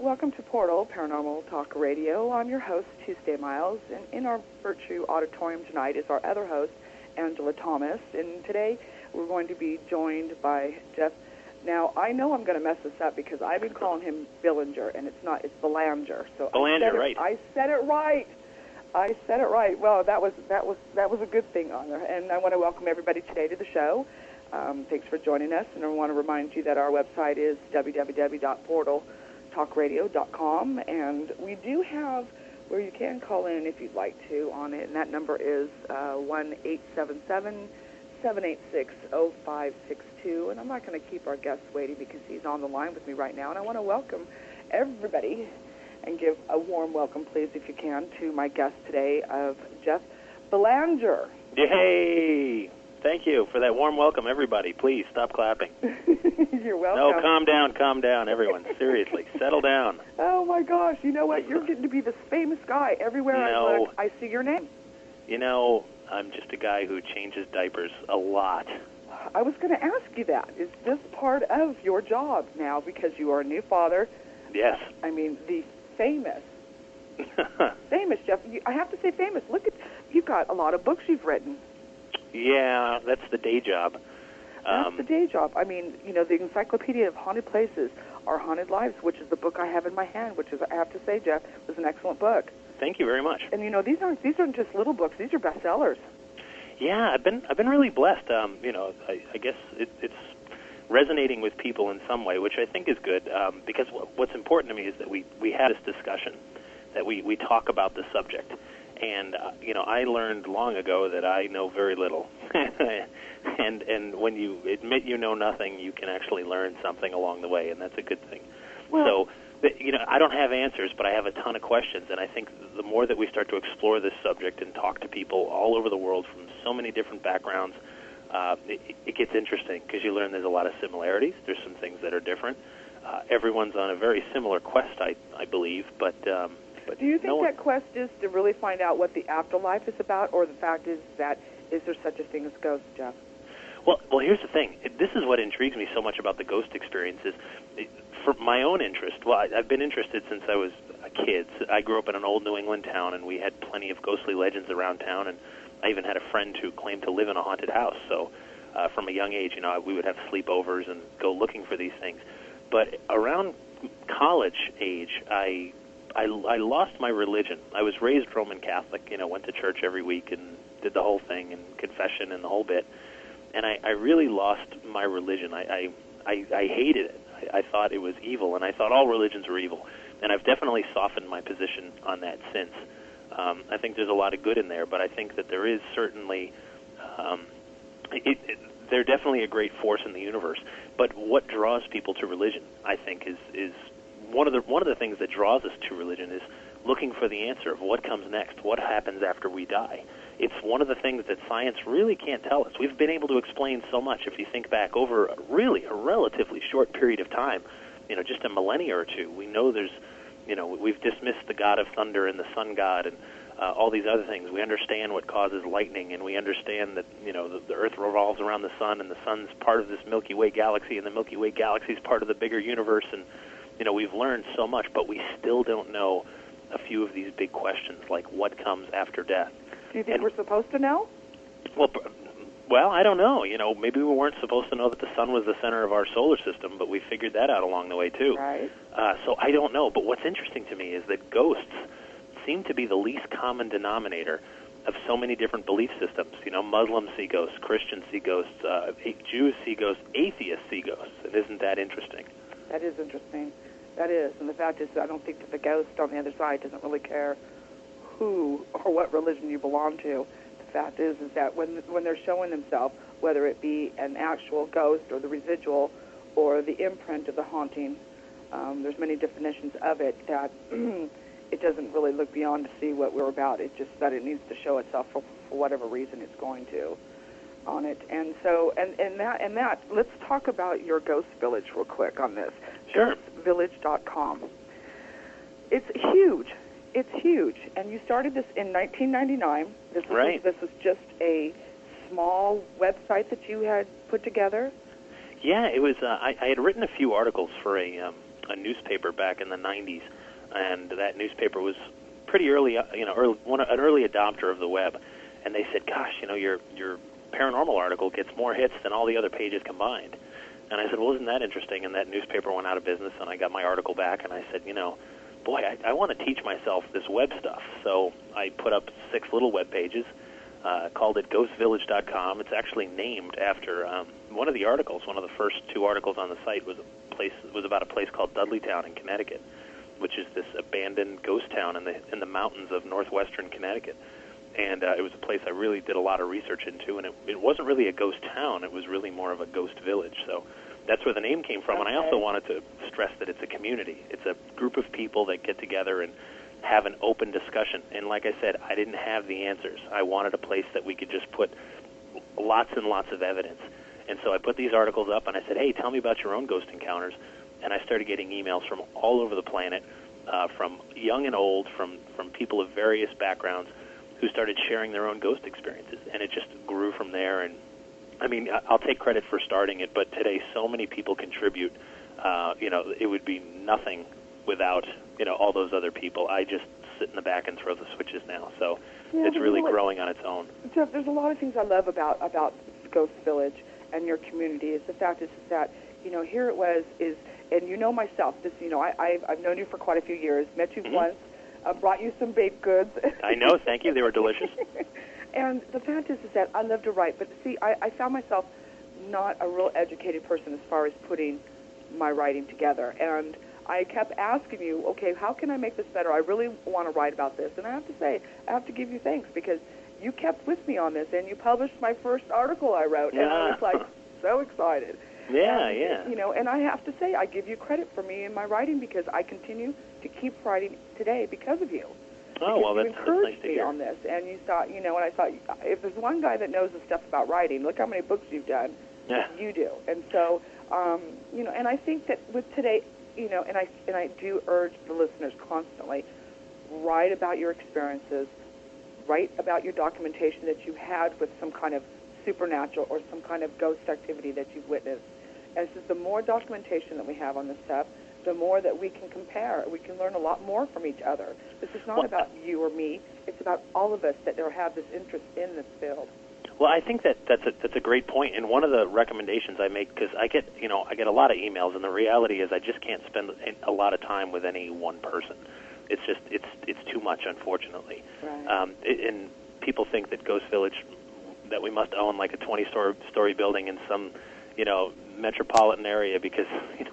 welcome to Portal Paranormal Talk Radio. I'm your host, Tuesday Miles, and in our Virtue Auditorium tonight is our other host, Angela Thomas. And today we're going to be joined by Jeff. Now, I know I'm going to mess this up because I've been calling him Billinger, and it's Belanger. So Belanger, right? I said it right. Well, that was a good thing, Honor. And I want to welcome everybody today to the show. Thanks for joining us, and I want to remind you that our website is www.portaltalkradio.com, and we do have where you can call in if you'd like to on it, and that number is 1-877-786-0562, and I'm not going to keep our guest waiting because he's on the line with me right now, and I want to welcome everybody and give a warm welcome, please, if you can, to my guest today of Jeff Belanger. Yay! Thank you for that warm welcome, everybody. Please stop clapping. You're welcome. No, calm down, everyone. Seriously, settle down. Oh, my gosh. You know what? You're getting to be this famous guy. Everywhere I look, I see your name. You know, I'm just a guy who changes diapers a lot. I was going to ask you that. Is this part of your job now because you are a new father? Yes. I mean, the famous Jeff. I have to say famous. Look, you've got a lot of books you've written. Yeah, that's the day job. That's the day job. I mean, you know, the Encyclopedia of Haunted Places, Our Haunted Lives, which is the book I have in my hand, which is, I have to say, Jeff, was an excellent book. Thank you very much. And you know, these aren't just little books; these are bestsellers. Yeah, I've been really blessed. You know, I guess it's resonating with people in some way, which I think is good. Because what's important to me is that we had this discussion, that we talk about the subject. And, you know, I learned long ago that I know very little. and when you admit you know nothing, you can actually learn something along the way, and that's a good thing. Well, so, you know, I don't have answers, but I have a ton of questions, and I think the more that we start to explore this subject and talk to people all over the world from so many different backgrounds, it gets interesting because you learn there's a lot of similarities. There's some things that are different. Everyone's on a very similar quest, I believe, but do you think that quest is to really find out what the afterlife is about, or the fact is that is there such a thing as ghosts, Jeff? Well, here's the thing. This is what intrigues me so much about the ghost experiences. For my own interest, well, I've been interested since I was a kid. I grew up in an old New England town, and we had plenty of ghostly legends around town, and I even had a friend who claimed to live in a haunted house. So from a young age, you know, we would have sleepovers and go looking for these things. But around college age, I lost my religion. I was raised Roman Catholic, you know, went to church every week and did the whole thing and confession and the whole bit. And I really lost my religion. I hated it. I thought it was evil, and I thought all religions were evil. And I've definitely softened my position on that since. I think there's a lot of good in there, but I think that there is certainly they're definitely a great force in the universe. But what draws people to religion, I think, is one of the things that draws us to religion is looking for the answer of what comes next, what happens after we die. It's one of the things that science really can't tell us. We've been able to explain so much if you think back over a relatively short period of time, you know, just a millennia or two. We know there's, you know, we've dismissed the god of thunder and the sun god and all these other things. We understand what causes lightning, and we understand that, you know, the Earth revolves around the sun, and the sun's part of this Milky Way galaxy, and the Milky Way galaxy is part of the bigger universe. And, you know, we've learned so much, but we still don't know a few of these big questions, like what comes after death. Do you think we're supposed to know? Well, I don't know. You know, maybe we weren't supposed to know that the sun was the center of our solar system, but we figured that out along the way, too. Right. So I don't know. But what's interesting to me is that ghosts seem to be the least common denominator of so many different belief systems. You know, Muslims see ghosts, Christians see ghosts, Jews see ghosts, atheists see ghosts. And isn't that interesting? That is interesting. That is. And the fact is, I don't think that the ghost on the other side doesn't really care who or what religion you belong to. The fact is that when they're showing themselves, whether it be an actual ghost or the residual or the imprint of the haunting, there's many definitions of it, that it doesn't really look beyond to see what we're about. It's just that it needs to show itself for whatever reason it's going to on it. And so, and that, let's talk about your Ghost Village real quick on this. Sure. Ghostvillage.com. It's huge. It's huge. And you started this in 1999. Right. This was just a small website that you had put together? Yeah, it was. I had written a few articles for a a newspaper back in the 90s, and that newspaper was pretty early, an early adopter of the web. And they said, "Gosh, your paranormal article gets more hits than all the other pages combined." And I said, "Well, isn't that interesting?" And that newspaper went out of business, and I got my article back, and I said, boy, I want to teach myself this web stuff. So I put up 6 little web pages, called it ghostvillage.com. It's actually named after one of the articles. One of the first 2 articles on the site was about a place called Dudleytown in Connecticut, which is this abandoned ghost town in the mountains of northwestern Connecticut. And it was a place I really did a lot of research into, and it wasn't really a ghost town. It was really more of a ghost village. So that's where the name came from. And I also wanted to stress that it's a community. It's a group of people that get together and have an open discussion. And like I said, I didn't have the answers. I wanted a place that we could just put lots and lots of evidence. And so I put these articles up, and I said, "Hey, tell me about your own ghost encounters." And I started getting emails from all over the planet, from young and old, from people of various backgrounds, who started sharing their own ghost experiences, and it just grew from there. And I mean, I'll take credit for starting it, but today so many people contribute. It would be nothing without all those other people. I just sit in the back and throw the switches now. So it's really growing on its own. Jeff, there's a lot of things I love about Ghost Village and your community. Is the fact is that here it was and myself. This I've known you for quite a few years. Met you once. Brought you some baked goods. I know, thank you. They were delicious. And the fact is that I love to write, but see, I found myself not a real educated person as far as putting my writing together. And I kept asking you, okay, how can I make this better? I really want to write about this. And I have to say, I have to give you thanks, because you kept with me on this, and you published my first article I wrote, and I was like so excited. Yeah. And I have to say, I give you credit for me in my writing, because I continue to keep writing today because of you. Oh, well, that's encouraged nice to me hear. on this, and you thought, and I thought, if there's one guy that knows the stuff about writing, look how many books you've done. Yeah. You do. And so, and I think that with today, and I do urge the listeners constantly, write about your experiences, write about your documentation that you had with some kind of supernatural or some kind of ghost activity that you've witnessed. And since the more documentation that we have on this stuff, the more that we can compare. We can learn a lot more from each other. This is not about you or me. It's about all of us that have this interest in this field. Well, I think that's a great point. And one of the recommendations I make, because I get a lot of emails, and the reality is I just can't spend a lot of time with any one person. It's just it's too much, unfortunately. Right. And people think that Ghost Village, that we must own like a 20-story building in some metropolitan area, because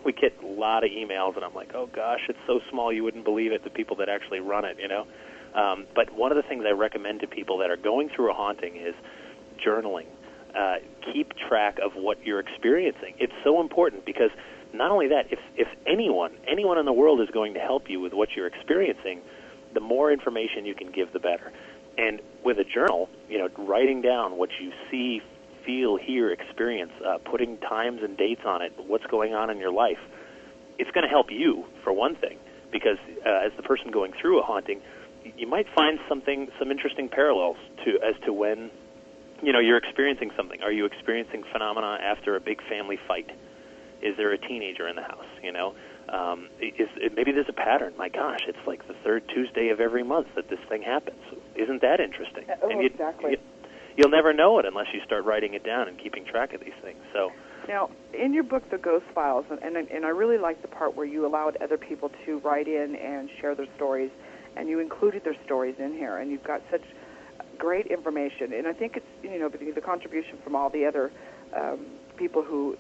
we get a lot of emails, and I'm like, oh gosh, it's so small you wouldn't believe it, the people that actually run it, But one of the things I recommend to people that are going through a haunting is journaling. Keep track of what you're experiencing. It's so important, because not only that, if anyone in the world is going to help you with what you're experiencing, the more information you can give, the better. And with a journal, writing down what you see, feel, hear, experience, putting times and dates on it, what's going on in your life, it's going to help you, for one thing, because as the person going through a haunting, you might find some interesting parallels as to when you're experiencing something. Are you experiencing phenomena after a big family fight? Is there a teenager in the house? Maybe there's a pattern. My gosh, it's like the third Tuesday of every month that this thing happens. Isn't that interesting? Exactly. You'll never know it unless you start writing it down and keeping track of these things. So now, in your book, The Ghost Files, and I really like the part where you allowed other people to write in and share their stories, and you included their stories in here, and you've got such great information. And I think it's the contribution from all the other people who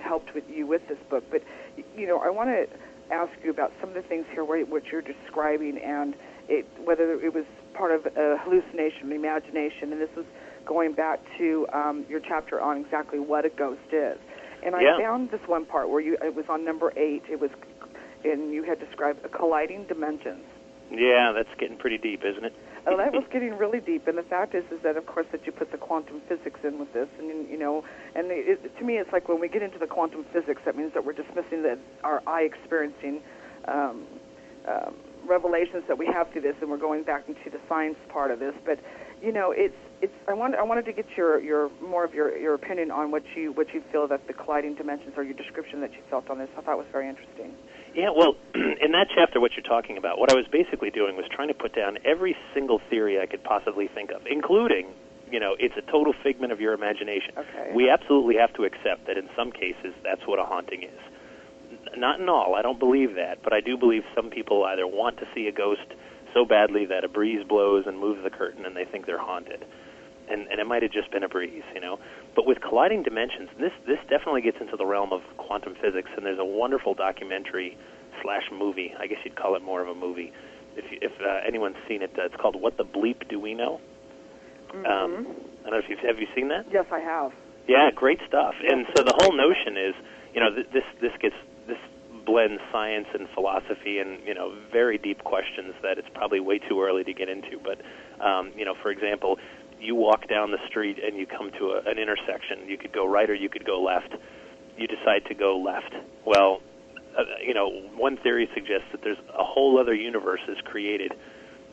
helped with you with this book. But I want to ask you about some of the things here what you're describing, and whether it was part of a hallucination, imagination, and this was going back to your chapter on exactly what a ghost is. And I found this one part where it was on number 8. And you had described colliding dimensions. Yeah, that's getting pretty deep, isn't it? Oh, that was getting really deep. And the fact is that, of course, that you put the quantum physics in with this. And, to me, it's like when we get into the quantum physics, that means that we're dismissing our eye experiencing revelations that we have through this, and we're going back into the science part of this. But, I wanted to get your more of your opinion on what you feel that the colliding dimensions, or your description that you felt on this. I thought was very interesting. Yeah, well, in that chapter, what you're talking about, what I was basically doing was trying to put down every single theory I could possibly think of, including, it's a total figment of your imagination. Okay. We absolutely have to accept that in some cases that's what a haunting is. Not in all, I don't believe that, but I do believe some people either want to see a ghost so badly that a breeze blows and moves the curtain and they think they're haunted. And it might have just been a breeze, But with colliding dimensions, this definitely gets into the realm of quantum physics, and there's a wonderful documentary/movie. I guess you'd call it more of a movie. If anyone's seen it, it's called What the Bleep Do We Know? Mm-hmm. I don't know if have you seen that? Yes, I have. Yeah, great stuff. And so the whole notion is, this blends science and philosophy and, very deep questions that it's probably way too early to get into. But, for example, you walk down the street and you come to an intersection. You could go right or you could go left. You decide to go left. Well, one theory suggests that there's a whole other universe is created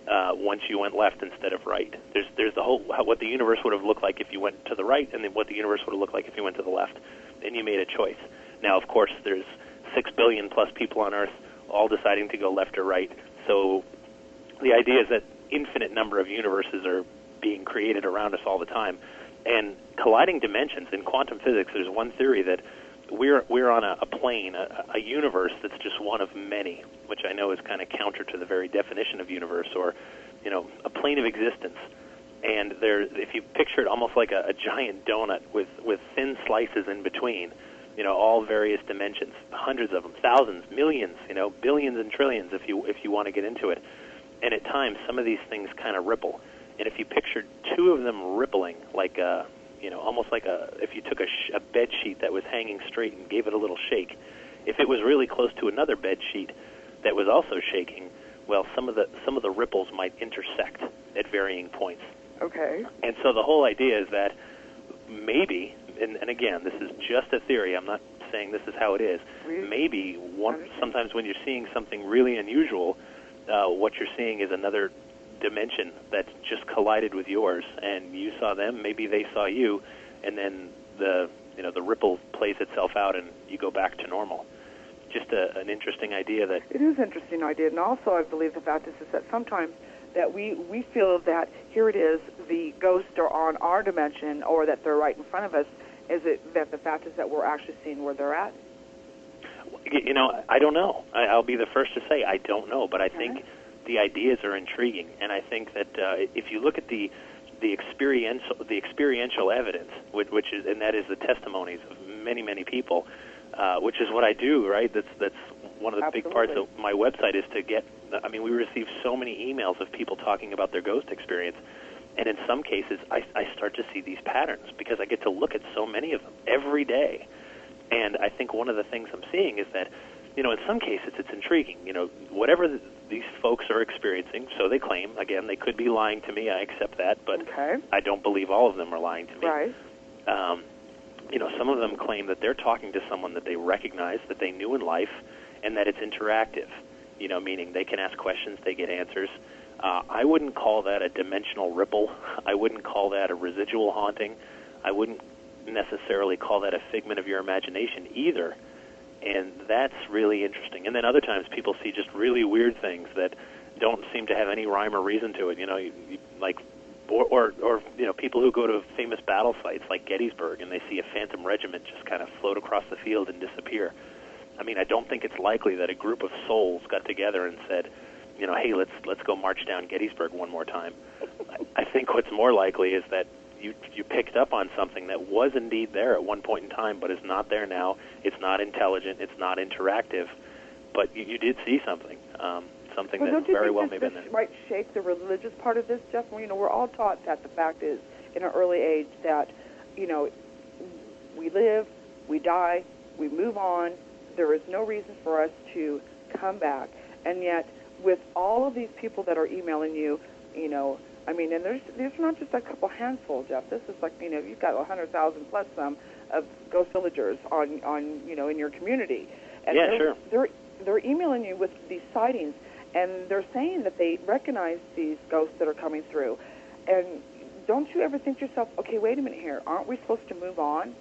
once you went left instead of right. There's the whole what the universe would have looked like if you went to the right, and then what the universe would have looked like if you went to the left. And you made a choice. Now, of course, there's 6 billion plus people on Earth all deciding to go left or right. So the idea is that infinite number of universes are being created around us all the time. And colliding dimensions in quantum physics, there's one theory that we're on a plane, a universe that's just one of many, which I know is kind of counter to the very definition of universe, or a plane of existence. And if you picture it almost like a giant donut with thin slices in between, all various dimensions, hundreds of them, thousands, millions, billions and trillions if you want to get into it. And at times, some of these things kind of ripple. And if you pictured 2 of them rippling, like almost like if you took a bed sheet that was hanging straight and gave it a little shake, if it was really close to another bed sheet that was also shaking, well, some of the ripples might intersect at varying points. Okay. And so the whole idea is that maybe, and again, this is just a theory. I'm not saying this is how it is. Maybe sometimes when you're seeing something really unusual, what you're seeing is another dimension that just collided with yours, and you saw them, maybe they saw you, and then the ripple plays itself out and you go back to normal. Just an interesting idea. That it is an interesting idea. And also I believe the fact is that sometimes that we feel that here it is, the ghosts are on our dimension, or that they're right in front of us. Is it that the fact is that we're actually seeing where they're at? I don't know. I'll be the first to say I don't know, but I think the ideas are intriguing, and I think that if you look at the experiential evidence, which is, and that is the testimonies of many people, which is what I do, right? That's one of the big parts of my website is to get. I mean, we receive so many emails of people talking about their ghost experience, and in some cases, I start to see these patterns because I get to look at so many of them every day, and I think one of the things I'm seeing is that, in some cases it's intriguing. Whatever these folks are experiencing, so they claim. Again, they could be lying to me. I accept that, but I don't believe all of them are lying to me. Right. Some of them claim that they're talking to someone that they recognize, that they knew in life, and that it's interactive. Meaning they can ask questions, they get answers. I wouldn't call that a dimensional ripple. I wouldn't call that a residual haunting. I wouldn't necessarily call that a figment of your imagination either. And that's really interesting. And then other times people see just really weird things that don't seem to have any rhyme or reason to it. Or people who go to famous battle sites like Gettysburg and they see a phantom regiment just kind of float across the field and disappear. I mean, I don't think it's likely that a group of souls got together and said, hey, let's go march down Gettysburg one more time. I think what's more likely is that you picked up on something that was indeed there at one point in time, but is not there now. It's not intelligent. It's not interactive. But you did see something, something that very well may have been there. This might shape the religious part of this, Jeff? We're all taught that the fact is, in an early age, that, we live, we die, we move on. There is no reason for us to come back. And yet, with all of these people that are emailing you, and there's not just a couple handful, Jeff. This is like, you've got 100,000 plus some of ghost villagers on in your community. And they're emailing you with these sightings, and they're saying that they recognize these ghosts that are coming through. And don't you ever think to yourself, okay, wait a minute here, aren't we supposed to move on?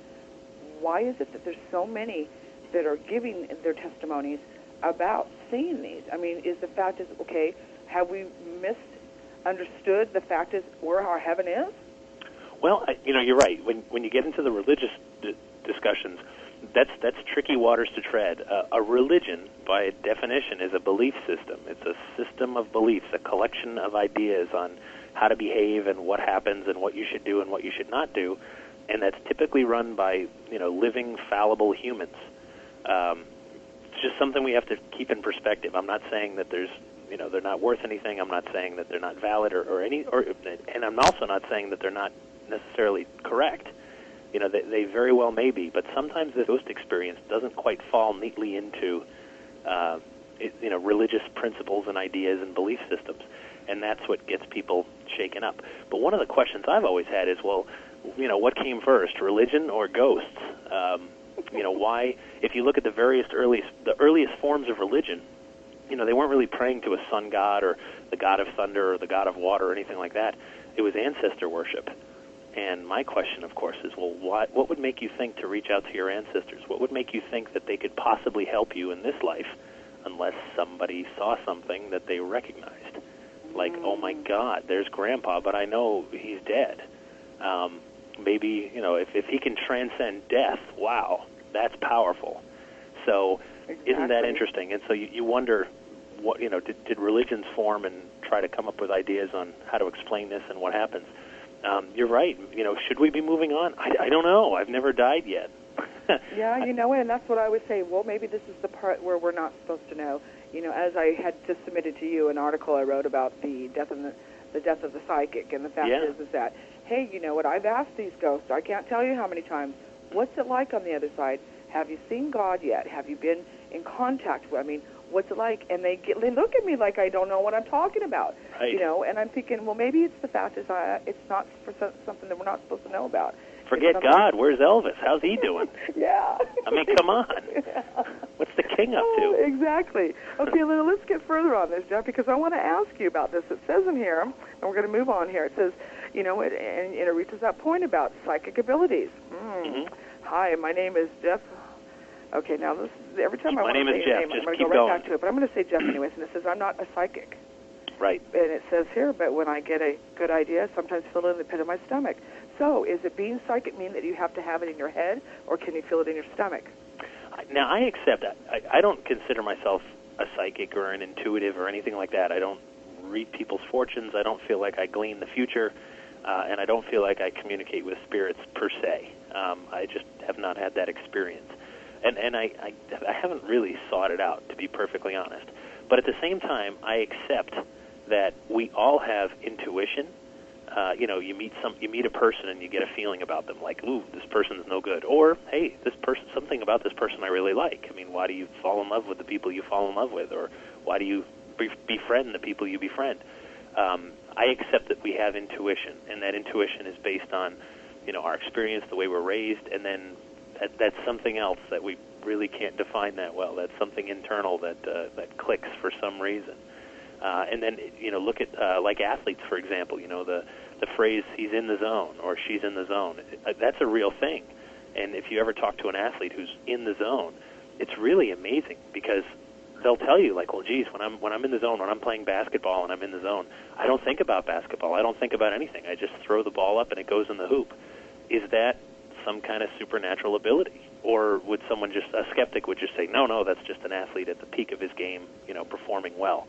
Why is it that there's so many that are giving their testimonies about seeing these? I mean, is the fact is, okay, have we misunderstood the fact is where our heaven is? Well, you're right. When you get into the religious discussions, that's tricky waters to tread. A religion, by definition, is a belief system. It's a system of beliefs, a collection of ideas on how to behave and what happens and what you should do and what you should not do, and that's typically run by living, fallible humans. It's just something we have to keep in perspective. I'm not saying that they're not worth anything. I'm not saying that they're not valid and I'm also not saying that they're not necessarily correct. They very well may be, but sometimes the ghost experience doesn't quite fall neatly into, religious principles and ideas and belief systems, and that's what gets people shaken up. But one of the questions I've always had is, well, what came first, religion or ghosts? Why? If you look at the earliest forms of religion, they weren't really praying to a sun god or the god of thunder or the god of water or anything like that. It was ancestor worship. And my question, of course, is, well, what would make you think to reach out to your ancestors? What would make you think that they could possibly help you in this life unless somebody saw something that they recognized? Like, oh, my God, there's Grandpa, but I know he's dead. Maybe, if he can transcend death, wow, that's powerful. So exactly. Isn't that interesting? And so you wonder, what did religions form and try to come up with ideas on how to explain this and what happens? You're right. Should we be moving on? I don't know. I've never died yet. Yeah, and that's what I would say. Well, maybe this is the part where we're not supposed to know. As I had just submitted to you an article I wrote about the death of the psychic, and the fact is that, hey, you know what? I've asked these ghosts. I can't tell you how many times. What's it like on the other side? Have you seen God yet? Have you been in contact with? I mean, what's it like? And they look at me like I don't know what I'm talking about. Right. And I'm thinking, well, maybe it's the fact is it's not for something that we're not supposed to know about. Forget God. Where's Elvis? How's he doing? Yeah. I mean, come on. Yeah. What's the king up to? Exactly. Okay, let's get further on this, Jeff, because I want to ask you about this. It says in here, and we're going to move on here. It says, and it reaches that point about psychic abilities. Mm-hmm. Hi, my name is Jeff. Okay, now every time I want to say your name, I'm going to go right back to it. But I'm going to say Jeff anyways, and it says, I'm not a psychic. Right. And it says here, but when I get a good idea, I sometimes feel it in the pit of my stomach. So is it being psychic mean that you have to have it in your head, or can you feel it in your stomach? Now, I accept that. I don't consider myself a psychic or an intuitive or anything like that. I don't read people's fortunes. I don't feel like I glean the future, and I don't feel like I communicate with spirits per se. I just have not had that experience. And I haven't really sought it out, to be perfectly honest. But at the same time, I accept that we all have intuition. You meet a person and you get a feeling about them, like, ooh, this person's no good, or hey, something about this person I really like. I mean, why do you fall in love with the people you fall in love with, or why do you befriend the people you befriend? I accept that we have intuition, and that intuition is based on, our experience, the way we're raised, and then that's something else that we really can't define that well. That's something internal that clicks for some reason. And then, look at, like athletes, for example, the phrase, he's in the zone or she's in the zone. That's a real thing. And if you ever talk to an athlete who's in the zone, it's really amazing because they'll tell you, like, well, geez, when I'm in the zone, when I'm playing basketball and I'm in the zone, I don't think about basketball. I don't think about anything. I just throw the ball up and it goes in the hoop. Is that some kind of supernatural ability? Or would someone a skeptic would just say, no, that's just an athlete at the peak of his game, performing well.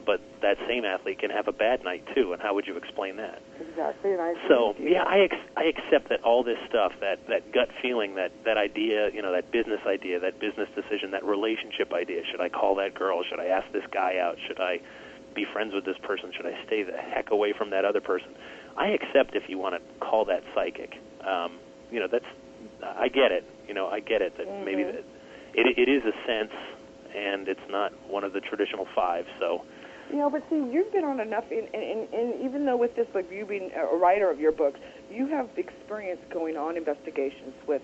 But that same athlete can have a bad night too, and how would you explain that? Exactly, and I agree so with you. yeah, I accept that all this stuff, that gut feeling, that idea, that business idea, that business decision, that relationship idea. Should I call that girl? Should I ask this guy out? Should I be friends with this person? Should I stay the heck away from that other person? I accept if you want to call that psychic. That's I get it. I get it that maybe that it is a sense. And it's not one of the traditional five, so... but see, you've been on enough, and even though with this, like you being a writer of your books, you have experience going on investigations with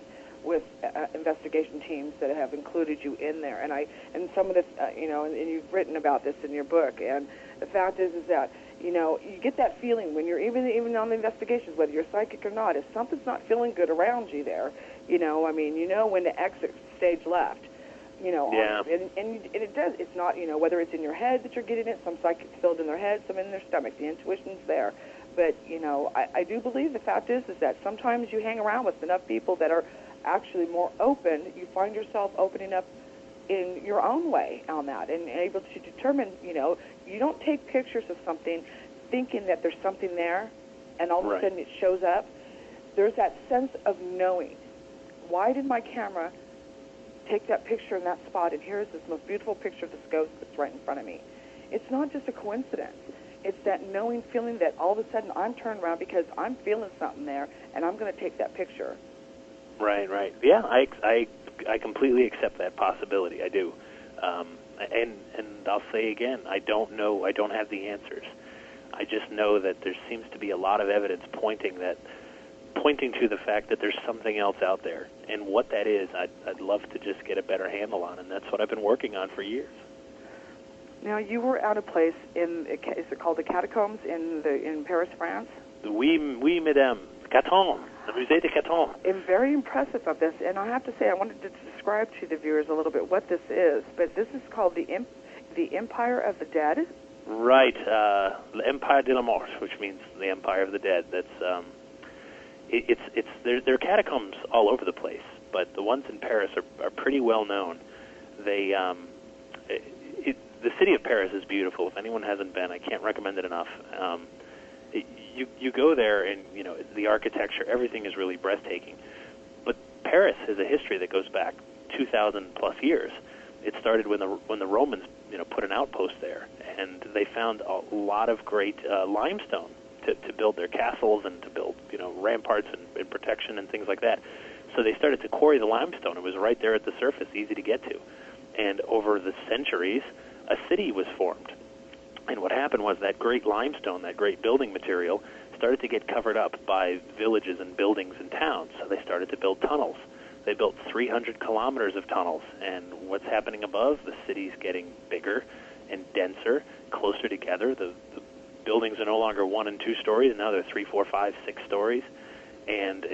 investigation teams that have included you in there, and some of this, and you've written about this in your book, and the fact is that, you get that feeling when you're even on the investigations, whether you're psychic or not, if something's not feeling good around you there, when to exit stage left. You know, Yeah. and it does. It's not, you know, whether it's in your head that you're getting it. Some psychics feel it in their head, some in their stomach. The intuition's there. But, you know, I do believe the fact is that sometimes you hang around with enough people that are actually more open. You find yourself opening up in your own way on that and able to determine, you know, you don't take pictures of something thinking that there's something there and all of a sudden it shows up. There's that sense of knowing. Why did my camera take that picture in that spot, and here's this most beautiful picture of this ghost that's right in front of me? It's not just a coincidence. It's that knowing feeling that all of a sudden I'm turned around because I'm feeling something there, and I'm going to take that picture. Right. Yeah, I completely accept that possibility. I do. And I'll say again, I don't know. I don't have the answers. I just know that there seems to be a lot of evidence pointing to the fact that there's something else out there. And what that is, I'd love to just get a better handle on, and that's what I've been working on for years. Now, you were at a place is it called the Catacombs in Paris, France? Oui, mesdames. Caton, the Musée de Caton. I'm very impressive of this, and I have to say I wanted to describe to the viewers a little bit what this is. But this is called the Empire of the Dead. Right, l'Empire de la Mort, which means the Empire of the Dead. That's there are catacombs all over the place, but the ones in Paris are pretty well known. They the city of Paris is beautiful. If anyone hasn't been, I can't recommend it enough. You go there, and you know the architecture, everything is really breathtaking. But Paris has a history that goes back 2,000 plus years. It started when the Romans put an outpost there, and they found a lot of great limestone to build their castles and to build ramparts and protection and things like that. So they started to quarry the limestone. It was right there at the surface, easy to get to. And over the centuries, a city was formed. And what happened was that great limestone, that great building material, started to get covered up by villages and buildings and towns. So they started to build tunnels. They built 300 kilometers of tunnels. And what's happening above? The city's getting bigger and denser, closer together. The buildings are no longer 1 and 2 stories, and now they're 3, 4, 5, 6 stories. And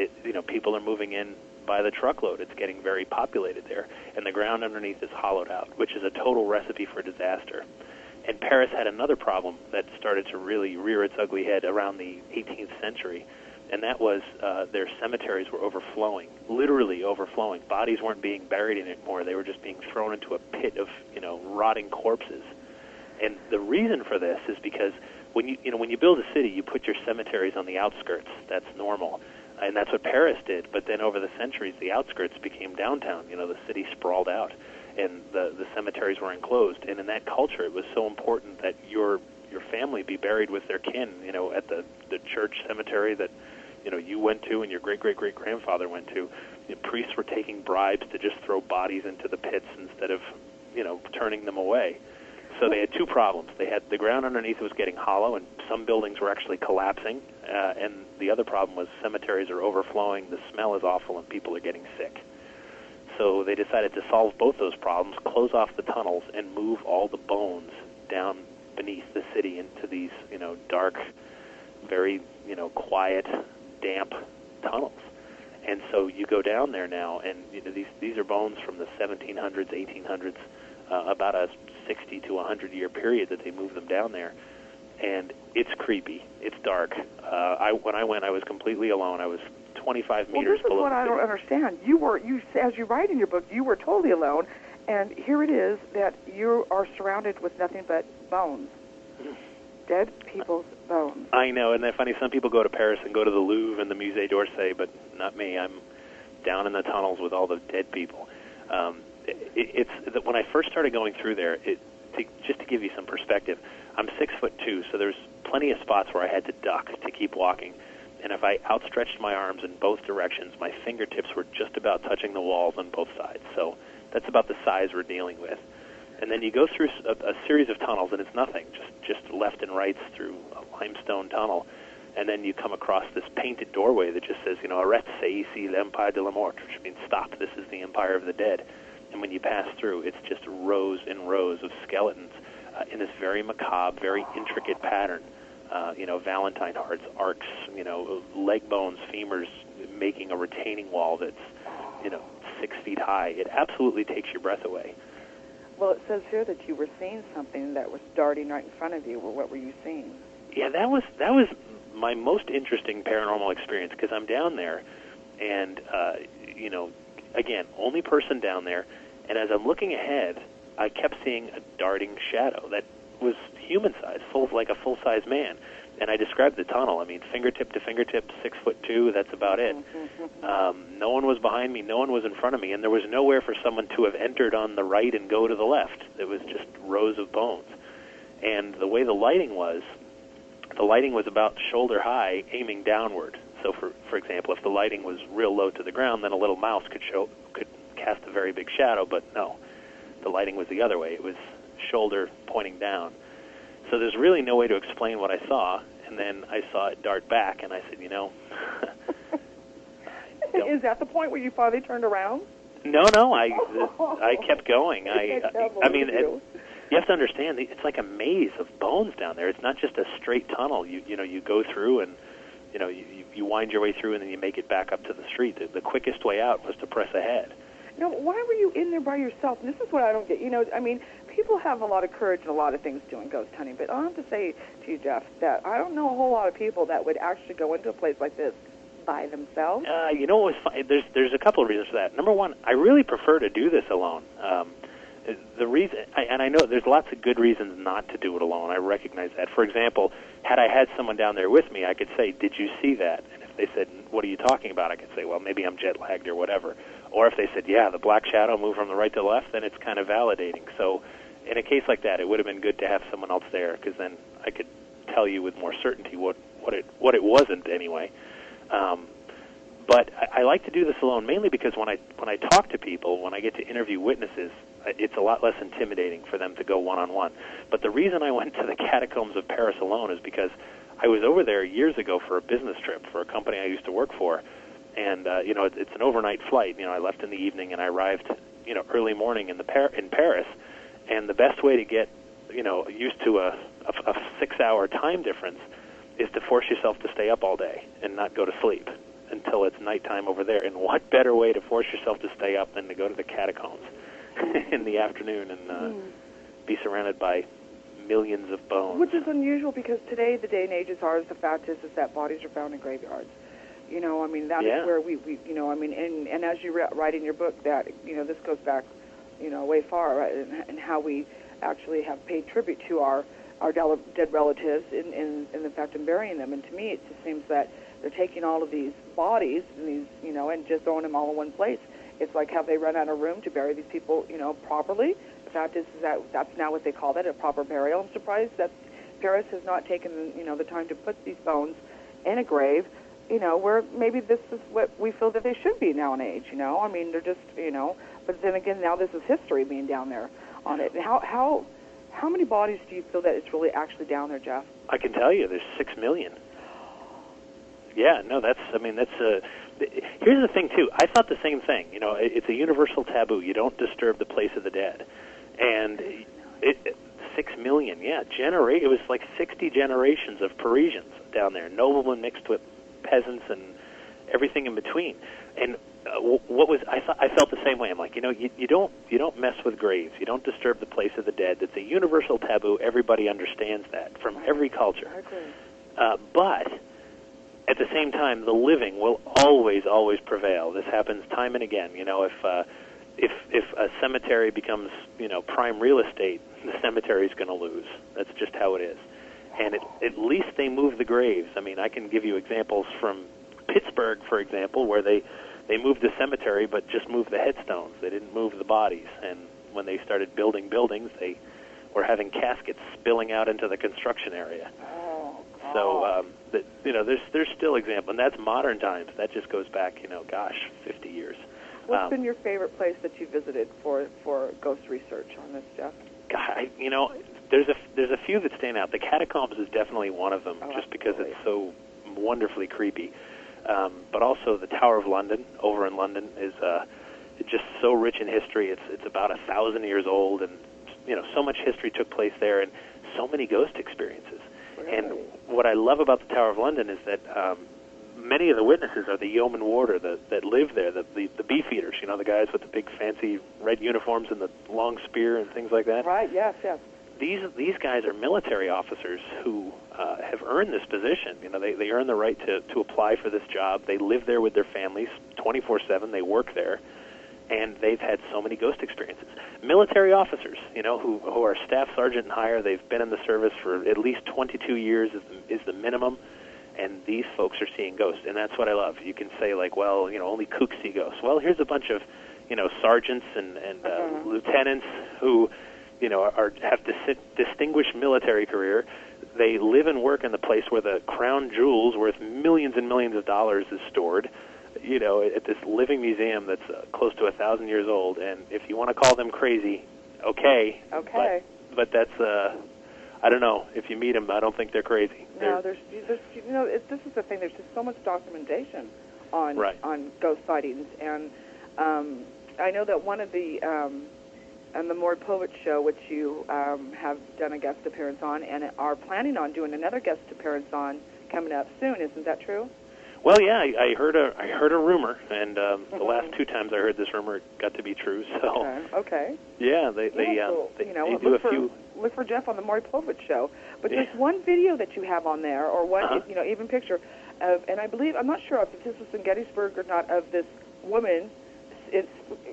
people are moving in by the truckload. It's getting very populated there. And the ground underneath is hollowed out, which is a total recipe for disaster. And Paris had another problem that started to really rear its ugly head around the 18th century, and that was their cemeteries were overflowing, literally overflowing. Bodies weren't being buried in it anymore. They were just being thrown into a pit of, rotting corpses. And the reason for this is because when you build a city, you put your cemeteries on the outskirts. That's normal. And that's what Paris did. But then over the centuries, the outskirts became downtown. The city sprawled out, and the cemeteries were enclosed. And in that culture, it was so important that your family be buried with their kin, at the church cemetery that, you went to and your great-great-great-grandfather went to. Priests were taking bribes to just throw bodies into the pits instead of, turning them away. So they had two problems. They had the ground underneath was getting hollow, and some buildings were actually collapsing. And the other problem was cemeteries are overflowing, the smell is awful, and people are getting sick. So they decided to solve both those problems, close off the tunnels, and move all the bones down beneath the city into these, dark, very, quiet, damp tunnels. And so you go down there now, and these are bones from the 1700s, 1800s, about a 60 to 100-year period that they moved them down there. And it's creepy. It's dark. When I went, I was completely alone. I was 25 meters below. Well, this is what I don't understand. You, as you write in your book, you were totally alone, and here it is that you are surrounded with nothing but bones. Dead people's bones. I know, and it's funny, some people go to Paris and go to the Louvre and the Musée d'Orsay, but not me. I'm down in the tunnels with all the dead people. When I first started going through there, just to give you some perspective, I'm 6'2", so there's plenty of spots where I had to duck to keep walking. And if I outstretched my arms in both directions, my fingertips were just about touching the walls on both sides. So that's about the size we're dealing with. And then you go through a series of tunnels, and it's nothing, just left and rights through a limestone tunnel. And then you come across this painted doorway that just says, arrête, c'est ici l'Empire de la Mort, which means stop, this is the Empire of the Dead. And when you pass through, it's just rows and rows of skeletons in this very macabre, very intricate pattern. Valentine hearts, arcs, leg bones, femurs, making a retaining wall that's, 6 feet high. It absolutely takes your breath away. Well, it says here that you were seeing something that was darting right in front of you. Well, what were you seeing? Yeah, that was my most interesting paranormal experience, because I'm down there, and again, only person down there, and as I'm looking ahead, I kept seeing a darting shadow that was human-sized, like a full-size man. And I described the tunnel. I mean, fingertip to fingertip, 6'2". That's about it. No one was behind me. No one was in front of me, and there was nowhere for someone to have entered on the right and go to the left. It was just rows of bones. And the way the lighting was about shoulder high, aiming downward. So, for example, if the lighting was real low to the ground, then a little mouse could cast a very big shadow. But no, the lighting was the other way. It was shoulder pointing down. So there's really no way to explain what I saw, and then I saw it dart back, and I said, Is that the point where you finally turned around? No, I kept going. I mean, you have to understand, it's like a maze of bones down there. It's not just a straight tunnel. You go through, and you wind your way through, and then you make it back up to the street. The quickest way out was to press ahead. Why were you in there by yourself? And this is what I don't get. I mean, people have a lot of courage and a lot of things doing ghost hunting, but I have to say to you, Jeff, that I don't know a whole lot of people that would actually go into a place like this by themselves. What was fun? There's a couple of reasons for that. Number one, I really prefer to do this alone. The reason, and I know there's lots of good reasons not to do it alone. I recognize that. For example, had I had someone down there with me, I could say, "Did you see that?" And if they said, "What are you talking about?" I could say, "Well, maybe I'm jet lagged or whatever." Or if they said, "Yeah, the black shadow moved from the right to the left," then it's kind of validating. So, in a case like that, it would have been good to have someone else there, because then I could tell you with more certainty what it wasn't anyway. But I like to do this alone, mainly because when I talk to people, when I get to interview witnesses, it's a lot less intimidating for them to go one-on-one. But the reason I went to the catacombs of Paris alone is because I was over there years ago for a business trip for a company I used to work for, and it's an overnight flight. I left in the evening and I arrived early morning in Paris, and the best way to get used to a 6-hour time difference is to force yourself to stay up all day and not go to sleep until it's nighttime over there. And what better way to force yourself to stay up than to go to the catacombs in the afternoon and be surrounded by millions of bones? Which is unusual, because today the day and age is ours. The fact is that bodies are found in graveyards. I mean, that is where we I mean, and as you write in your book that, this goes back, way far, right? And how we actually have paid tribute to our dead relatives in the fact of burying them. And to me, it just seems that they're taking all of these bodies and these, and just throwing them all in one place. It's like, have they run out of room to bury these people, properly? The fact is that that's now what they call that, a proper burial. I'm surprised that Paris has not taken, the time to put these bones in a grave, where maybe this is what we feel that they should be now in age, I mean, they're just, but then again, now this is history being down there on it. And how many bodies do you feel that it's really actually down there, Jeff? I can tell you, there's 6 million. Yeah, no, here's the thing, too. I thought the same thing. It's a universal taboo. You don't disturb the place of the dead. And 6 million, yeah. It was like 60 generations of Parisians down there, noblemen mixed with peasants and everything in between. And I felt the same way. I'm like, you don't mess with graves. You don't disturb the place of the dead. It's a universal taboo. Everybody understands that from every culture. I agree. But at the same time, the living will always prevail. This happens time and again. If a cemetery becomes prime real estate, the cemetery is going to lose. That's just how it is. And at least they move the graves. I mean, I can give you examples from Pittsburgh, for example, where they moved the cemetery but just moved the headstones. They didn't move the bodies. And when they started building buildings, they were having caskets spilling out into the construction area. So, there's still examples, and that's modern times. That just goes back, 50 years. What's been your favorite place that you visited for ghost research on this, Jeff? God, there's a few that stand out. The catacombs is definitely one of them, just because it's so wonderfully creepy. But also the Tower of London over in London is it's just so rich in history. It's about 1,000 years old, and so much history took place there, and so many ghost experiences. Really? And what I love about the Tower of London is that many of the witnesses are the yeoman warder that live there, the beefeaters, you know, the guys with the big fancy red uniforms and the long spear and things like that. Right, yes. These guys are military officers who have earned this position. You know, they earn the right to apply for this job. They live there with their families 24/7. They work there, and they've had so many ghost experiences. Military officers, you know, who are staff sergeant and higher. They've been in the service for at least 22 years is the minimum, and these folks are seeing ghosts, and that's what I love. You can say, like, well, you know, only kooks see ghosts. Well, here's a bunch of, you know, sergeants and lieutenants who, you know, have distinguished military career. They live and work in the place where the crown jewels worth millions and millions of dollars is stored, you know, at this living museum that's close to 1,000 years old. And if you want to call them crazy, okay. But that's, I don't know. If you meet them, I don't think they're crazy. No, there's you know, this is the thing. There's just so much documentation on ghost sightings. And I know that one of the... on the Maury Povich show, which you have done a guest appearance on, and are planning on doing another guest appearance on coming up soon. Isn't that true? Well, yeah, I heard a rumor, and the last two times I heard this rumor it got to be true. So okay. Yeah, they you know, do a few. Look for Jeff on the Maury Povich show. But there's one video that you have on there, or one you know, even picture of, and I believe, I'm not sure if this was in Gettysburg or not, of this woman. It's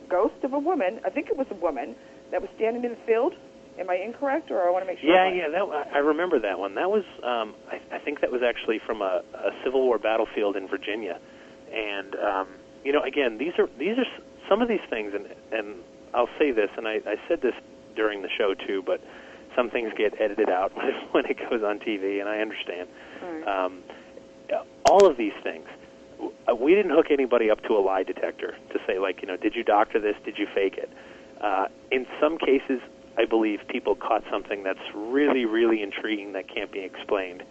ghost of a woman. I think it was a woman that was standing in the field. Am I incorrect, or I want to make sure? Yeah. I remember that one. That was, I think that was actually from a Civil War battlefield in Virginia. And you know, again, these are some of these things, and I'll say this, and I said this during the show too, but some things get edited out when it goes on TV, and I understand. All right. All of these things. We didn't hook anybody up to a lie detector to say, like, you know, did you doctor this? Did you fake it? In some cases, I believe people caught something that's really, really intriguing that can't be explained.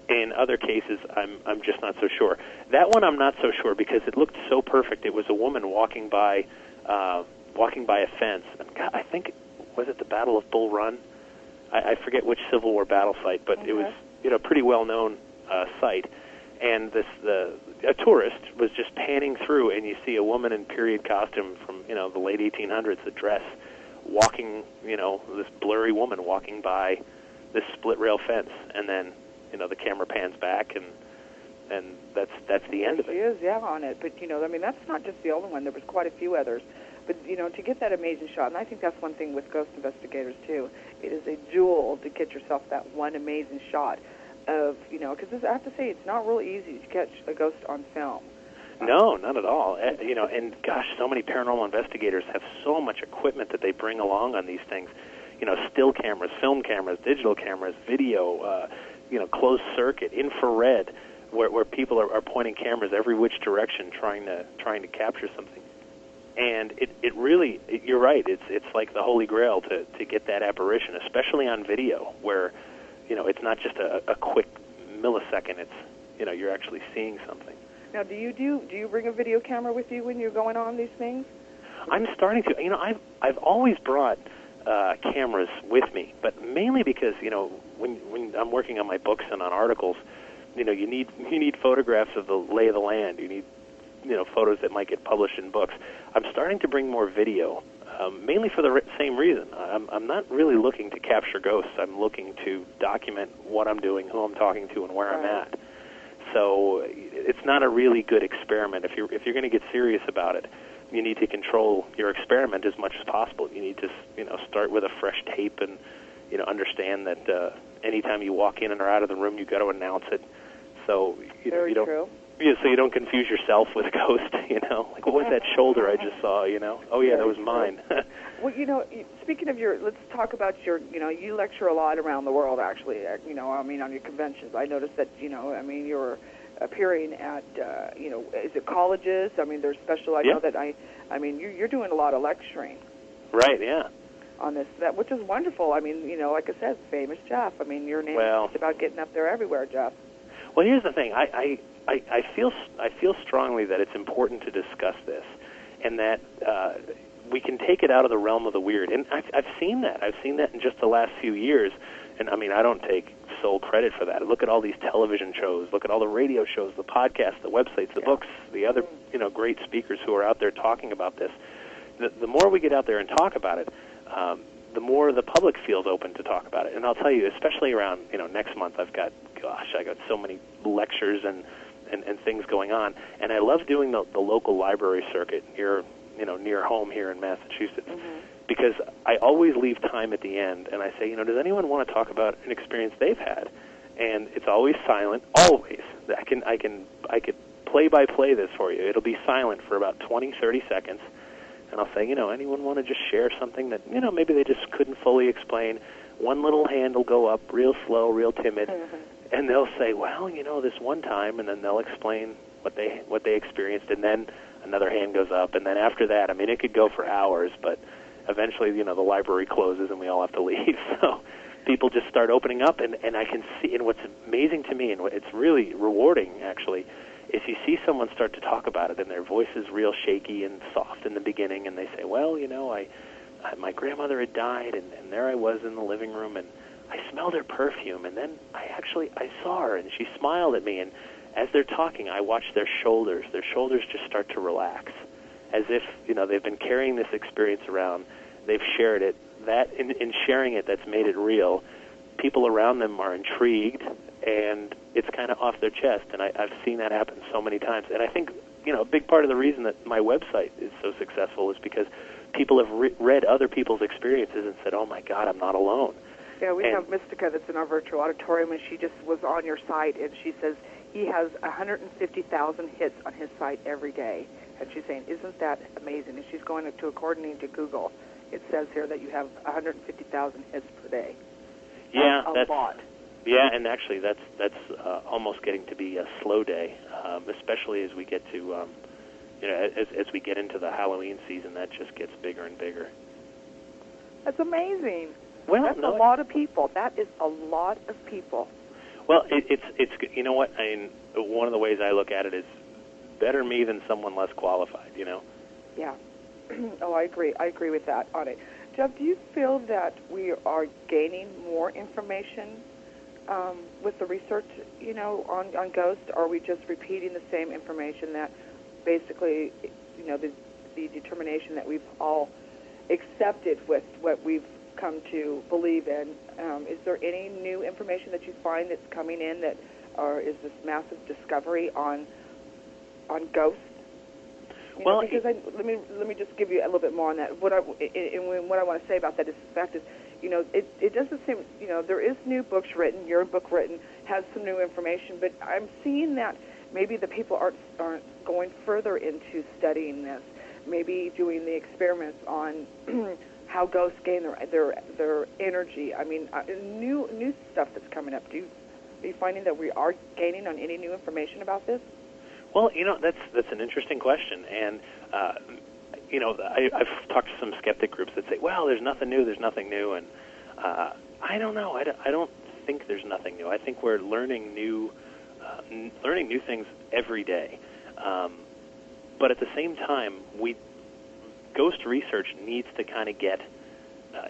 In other cases, I'm just not so sure. That one I'm not so sure because it looked so perfect. It was a woman walking by a fence. And God, I think, was it the Battle of Bull Run? I forget which Civil War battle site, but it was, you know, a pretty well-known site. And a tourist was just panning through, and you see a woman in period costume from, you know, the late 1800s, a dress, walking, you know, this blurry woman walking by this split rail fence, and then, you know, the camera pans back, and that's the end of it. She is, on it. But, you know, I mean, that's not just the only one. There was quite a few others. But, you know, to get that amazing shot, and I think that's one thing with ghost investigators, too. It is a jewel to get yourself that one amazing shot of, you know, because I have to say, it's not really easy to catch a ghost on film. No, not at all. You know, and gosh, so many paranormal investigators have so much equipment that they bring along on these things. You know, still cameras, film cameras, digital cameras, video, you know, closed circuit, infrared, where people are pointing cameras every which direction, trying to capture something. And it really, you're right. It's like the Holy Grail to get that apparition, especially on video, where, you know, it's not just a quick millisecond. It's, you know, you're actually seeing something. Now, do you bring a video camera with you when you're going on these things? I'm starting to. You know, I've always brought cameras with me, but mainly because, you know, when I'm working on my books and on articles, you know, you need photographs of the lay of the land. You need, you know, photos that might get published in books. I'm starting to bring more video, mainly for the same reason. I'm not really looking to capture ghosts. I'm looking to document what I'm doing, who I'm talking to, and where I'm at. So it's not a really good experiment. If you're going to get serious about it, you need to control your experiment as much as possible. You need to, you know, start with a fresh tape and, you know, understand that anytime you walk in and or out of the room, you got to announce it. So you don't. True. Yeah, so you don't confuse yourself with a ghost, you know. Like, what was that shoulder I just saw, you know? Oh, yeah, that was mine. Well, you know, speaking of let's talk about your, you know, you lecture a lot around the world, actually, you know, I mean, on your conventions. I noticed that, you know, I mean, you're appearing at, you know, is it colleges? I mean, there's special, I know that I mean, you're doing a lot of lecturing. Right, yeah. On this, which is wonderful. I mean, you know, like I said, famous Jeff. I mean, your name is just about getting up there everywhere, Jeff. Well, here's the thing. I feel strongly that it's important to discuss this, and that we can take it out of the realm of the weird. And I've seen that. I've seen that in just the last few years. And I mean, I don't take sole credit for that. Look at all these television shows. Look at all the radio shows, the podcasts, the websites, the books, the other great speakers who are out there talking about this. The more we get out there and talk about it, the more the public feels open to talk about it. And I'll tell you, especially around next month, I got so many lectures and things going on, and I love doing the local library circuit near home here in Massachusetts, because I always leave time at the end, and I say, does anyone want to talk about an experience they've had? And it's always silent, always. I could play by play this for you. It'll be silent for about 20, 30 seconds, and I'll say, anyone want to just share something that maybe they just couldn't fully explain? One little hand will go up, real slow, real timid, and they'll say, well, this one time, and then they'll explain what they experienced, and then another hand goes up, and then after that, it could go for hours, but eventually, the library closes and we all have to leave. So people just start opening up, and I can see, and what's amazing to me, and it's really rewarding, actually, is you see someone start to talk about it, and their voice is real shaky and soft in the beginning, and they say, well, my grandmother had died, and there I was in the living room, and I smelled her perfume, and then I saw her, and she smiled at me, and as they're talking, I watch their shoulders. Their shoulders just start to relax, as if, they've been carrying this experience around. They've shared it. That, in sharing it, that's made it real. People around them are intrigued, and it's kind of off their chest, and I've seen that happen so many times. And I think, a big part of the reason that my website is so successful is because people have read other people's experiences and said, oh, my God, I'm not alone. Yeah, we have Mystica that's in our virtual auditorium, and she just was on your site, and she says he has 150,000 hits on his site every day. And she's saying, isn't that amazing? And she's going to, according to Google, it says here that you have 150,000 hits per day. Yeah, that's a lot. Yeah, and actually that's almost getting to be a slow day, especially as we get to, as we get into the Halloween season. That just gets bigger and bigger. That's amazing. Well, that's a lot of people. That is a lot of people. Well, it's you know what? One of the ways I look at it is better me than someone less qualified. Yeah. Oh, I agree. I agree with that on it. Jeff, do you feel that we are gaining more information with the research, on ghosts? Or are we just repeating the same information that basically, the determination that we've all accepted with what we've come to believe in? Is there any new information that you find that's coming in or is this massive discovery on ghosts? Because let me just give you a little bit more on that. What I want to say about that is the fact is, it doesn't seem, there is new books written. Your book written has some new information, but I'm seeing that maybe the people aren't going further into studying this. Maybe doing the experiments on how ghosts gain their energy. New stuff that's coming up. Are you finding that we are gaining on any new information about this? Well, that's an interesting question, and I've talked to some skeptic groups that say, well, there's nothing new, and I don't know. I don't think there's nothing new. I think we're learning new things every day, but at the same time, ghost research needs to kind of get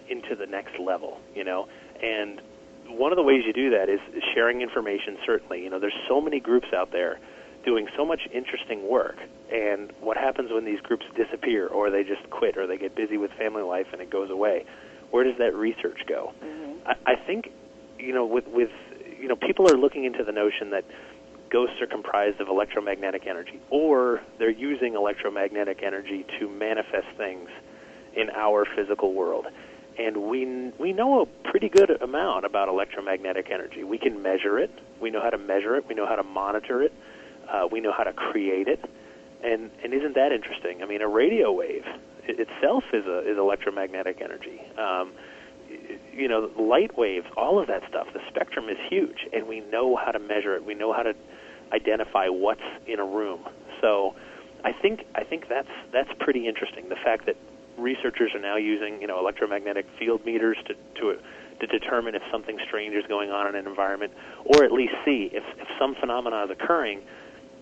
into the next level, and one of the ways you do that is sharing information. Certainly, there's so many groups out there doing so much interesting work, and what happens when these groups disappear, or they just quit, or they get busy with family life and it goes away? Where does that research go? Mm-hmm. I think, with people are looking into the notion that ghosts are comprised of electromagnetic energy, or they're using electromagnetic energy to manifest things in our physical world. And we know a pretty good amount about electromagnetic energy. We can measure it. We know how to measure it. We know how to monitor it. We know how to create it, and isn't that interesting? A radio wave itself is electromagnetic energy. Light waves, all of that stuff. The spectrum is huge, and we know how to measure it. We know how to identify what's in a room. So, I think that's pretty interesting. The fact that researchers are now using electromagnetic field meters to determine if something strange is going on in an environment, or at least see if some phenomena is occurring.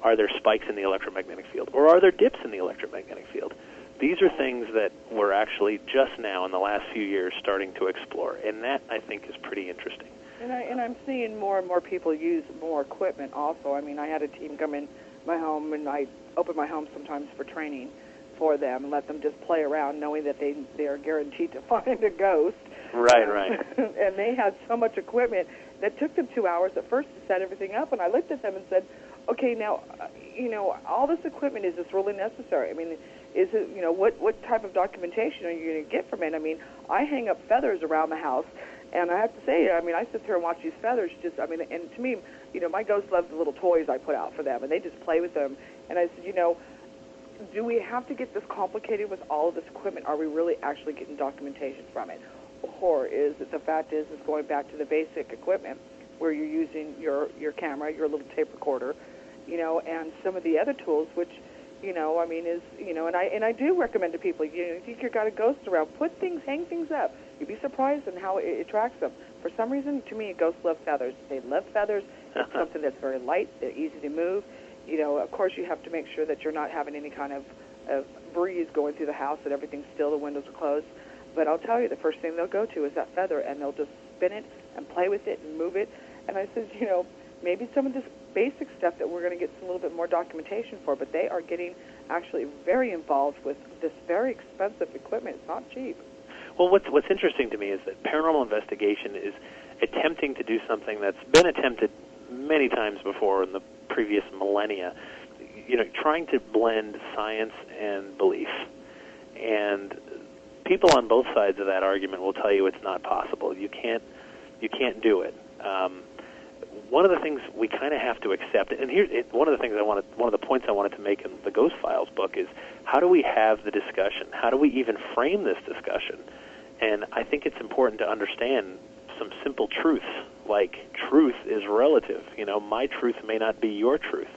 Are there spikes in the electromagnetic field, or are there dips in the electromagnetic field? These are things that we're actually just now in the last few years starting to explore, and that, I think, is pretty interesting. And I'm seeing more and more people use more equipment also. I mean, I had a team come in my home, and I open my home sometimes for training for them and let them just play around, knowing that they are guaranteed to find a ghost. Right. And they had so much equipment that took them 2 hours at first to set everything up, and I looked at them and said, okay, now, all this equipment, is this really necessary? I mean, is it, what type of documentation are you going to get from it? I mean, I hang up feathers around the house, and I have to say, I mean, I sit here and watch these feathers and to me, my ghosts love the little toys I put out for them, and they just play with them. And I said, do we have to get this complicated with all of this equipment? Are we really actually getting documentation from it? Or is it the fact is going back to the basic equipment where you're using your camera, your little tape recorder, and some of the other tools, which, I mean, and I do recommend to people, if you got a ghost around, hang things up. You'd be surprised in how it attracts them. For some reason, to me, ghosts love feathers. They love feathers. It's something that's very light. They're easy to move. Of course, you have to make sure that you're not having any kind of breeze going through the house, that everything's still, the windows are closed. But I'll tell you, the first thing they'll go to is that feather, and they'll just spin it and play with it and move it. And I said, maybe some of this basic stuff that we're going to get some little bit more documentation for, but they are getting actually very involved with this very expensive equipment. It's not cheap. Well, what's interesting to me is that paranormal investigation is attempting to do something that's been attempted many times before in the previous millennia, trying to blend science and belief. And people on both sides of that argument will tell you it's not possible. You can't do it. One of the things we kind of have to accept, and one of the points I wanted to make in the Ghost Files book is, how do we have the discussion? How do we even frame this discussion? And I think it's important to understand some simple truths, like truth is relative. My truth may not be your truth.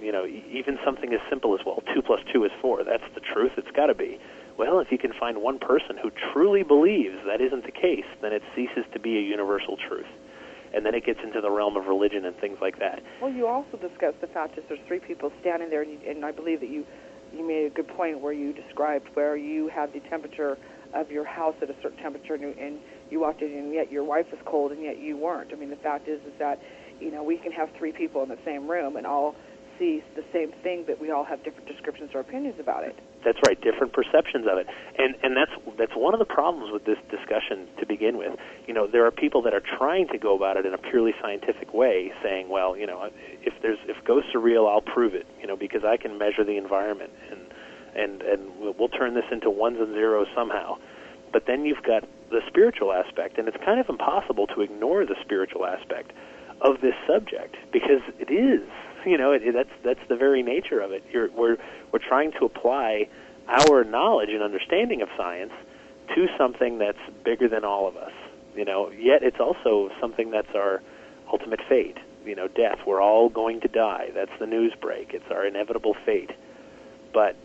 Even something as simple as, 2 + 2 is 4. That's the truth. It's got to be. Well, if you can find one person who truly believes that isn't the case, then it ceases to be a universal truth. And then it gets into the realm of religion and things like that. Well, you also discussed the fact that there's 3 people standing there, and I believe that you made a good point where you described where you had the temperature of your house at a certain temperature, and you walked in, and yet your wife was cold, and yet you weren't. I mean, the fact is that, we can have 3 people in the same room and all see the same thing, but we all have different descriptions or opinions about it. That's right, different perceptions of it. And that's one of the problems with this discussion to begin with. There are people that are trying to go about it in a purely scientific way, saying, well, if ghosts are real, I'll prove it, because I can measure the environment, and we'll turn this into ones and zeros somehow. But then you've got the spiritual aspect, and it's kind of impossible to ignore the spiritual aspect of this subject, because it is. That's the very nature of it. We're trying to apply our knowledge and understanding of science to something that's bigger than all of us. Yet it's also something that's our ultimate fate. Death. We're all going to die. That's the news break. It's our inevitable fate. But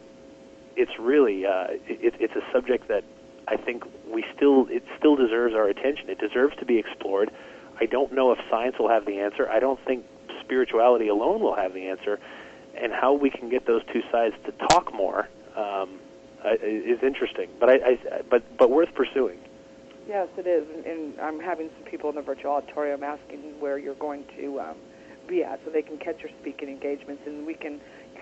it's really it's a subject that I think it still deserves our attention. It deserves to be explored. I don't know if science will have the answer. I don't think spirituality alone will have the answer, and how we can get those 2 sides to talk more is interesting, but worth pursuing. Yes, it is, and I'm having some people in the virtual auditorium asking where you're going to be at, so they can catch your speaking engagements, and you can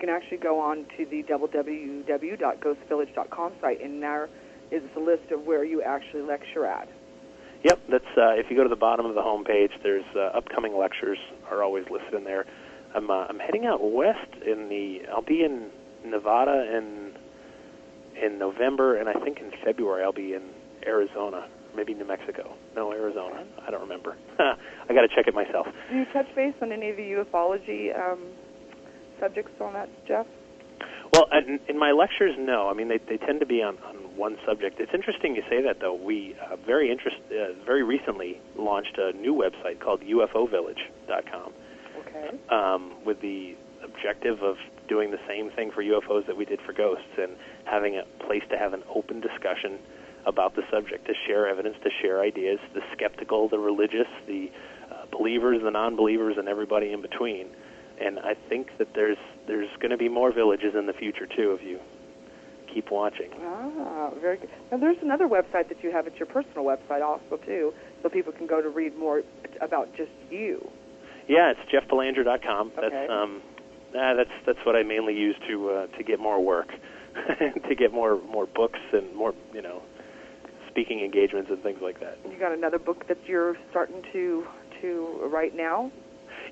actually go on to the www.ghostvillage.com site, and there is a list of where you actually lecture at. Yep, that's if you go to the bottom of the homepage, there's upcoming lectures are always listed in there. I'm heading out west I'll be in Nevada in November, and I think in February I'll be in Arizona, maybe New Mexico. No, Arizona. I don't remember. I got to check it myself. Do you touch base on any of the ufology subjects on that, Jeff? Well, in my lectures, no. I mean, they tend to be on one subject. It's interesting you say that, though. We very recently launched a new website called UFOvillage.com. Okay. With the objective of doing the same thing for UFOs that we did for ghosts, and having a place to have an open discussion about the subject, to share evidence, to share ideas, the skeptical, the religious, the believers, the non-believers, and everybody in between. And I think that there's going to be more villages in the future, too, keep watching. Ah, very good. Now, there's another website that you have. It's your personal website also, too, so people can go to read more about just you. Yeah, it's jeffbelanger.com. Okay. That's what I mainly use to get more work, to get more books and more speaking engagements and things like that. You got another book that you're starting to write now?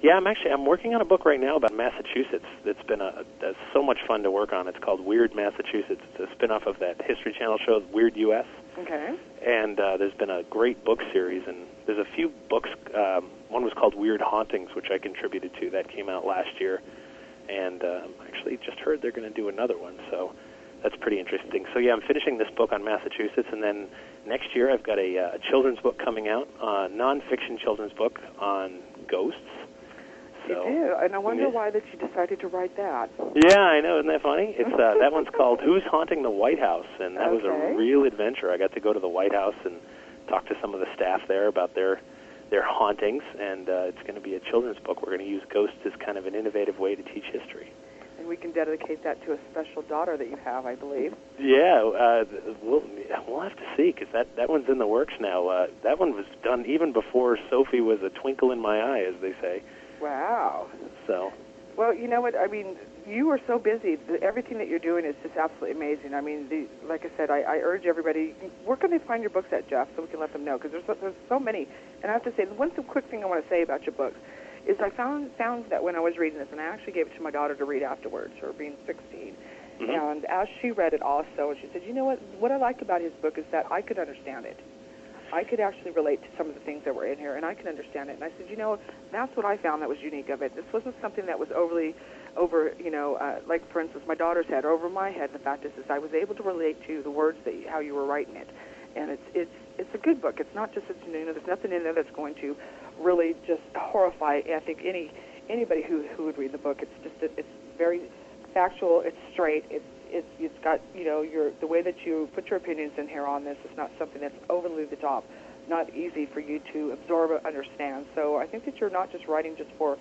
Yeah, I'm working on a book right now about Massachusetts. That's been that's so much fun to work on. It's called Weird Massachusetts. It's a spin-off of that History Channel show Weird U.S. Okay. And there's been a great book series, and there's a few books. One was called Weird Hauntings, which I contributed to. That came out last year, and actually just heard they're going to do another one. So that's pretty interesting. So yeah, I'm finishing this book on Massachusetts, and then next year I've got a children's book coming out, a nonfiction children's book on ghosts. So, you do, and I wonder why that you decided to write that. Yeah, I know. Isn't that funny? It's that one's called Who's Haunting the White House, and that was a real adventure. I got to go to the White House and talk to some of the staff there about their hauntings, and it's going to be a children's book. We're going to use ghosts as kind of an innovative way to teach history. And we can dedicate that to a special daughter that you have, I believe. Yeah, we'll have to see, because that one's in the works now. That one was done even before Sophie was a twinkle in my eye, as they say. Wow. So. Well, you know what? I mean, you are so busy. Everything that you're doing is just absolutely amazing. I mean, like I said, I urge everybody, where can they find your books at, Jeff, so we can let them know? Because there's so many. And I have to say, one quick thing I want to say about your books is I found that when I was reading this, and I actually gave it to my daughter to read afterwards, her being 16, and as she read it also, she said, you know what I like about his book is that I could understand it. I could actually relate to some of the things that were in here, and I can understand it. And I said, that's what I found that was unique of it. This wasn't something that was over, like, for instance, my daughter's head, or over my head. The fact is I was able to relate to the words, how you were writing it. And it's a good book. It's not just, there's nothing in there that's going to really just horrify, I think, anybody who would read the book. It's just, it's very factual, it's straight, it's got, the way that you put your opinions in here on this is not something that's overly the top, not easy for you to absorb or understand. So I think that you're not just writing just for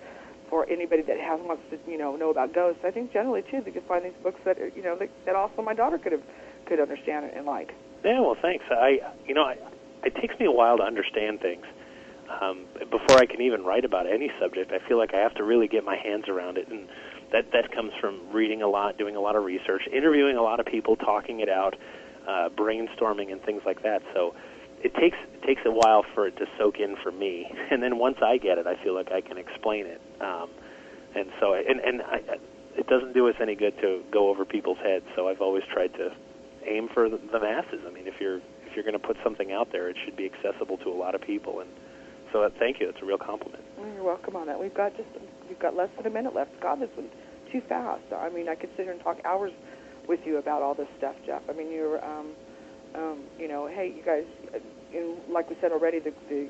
anybody that wants to, know about ghosts. I think generally, too, that you find these books that, that also my daughter could understand and like. Yeah, well, thanks. It takes me a while to understand things. Before I can even write about any subject, I feel like I have to really get my hands around it, and that comes from reading a lot, doing a lot of research, interviewing a lot of people, talking it out, brainstorming, and things like that. So it takes a while for it to soak in for me, and then once I get it, I feel like I can explain it. It doesn't do us any good to go over people's heads. So I've always tried to aim for the masses. I mean, if you're going to put something out there, it should be accessible to a lot of people. And so thank you. It's a real compliment. You're welcome on that. We've got less than a minute left. God, this went too fast. I mean, I could sit here and talk hours with you about all this stuff, Jeff. I mean, you're, hey, you guys, like we said already, the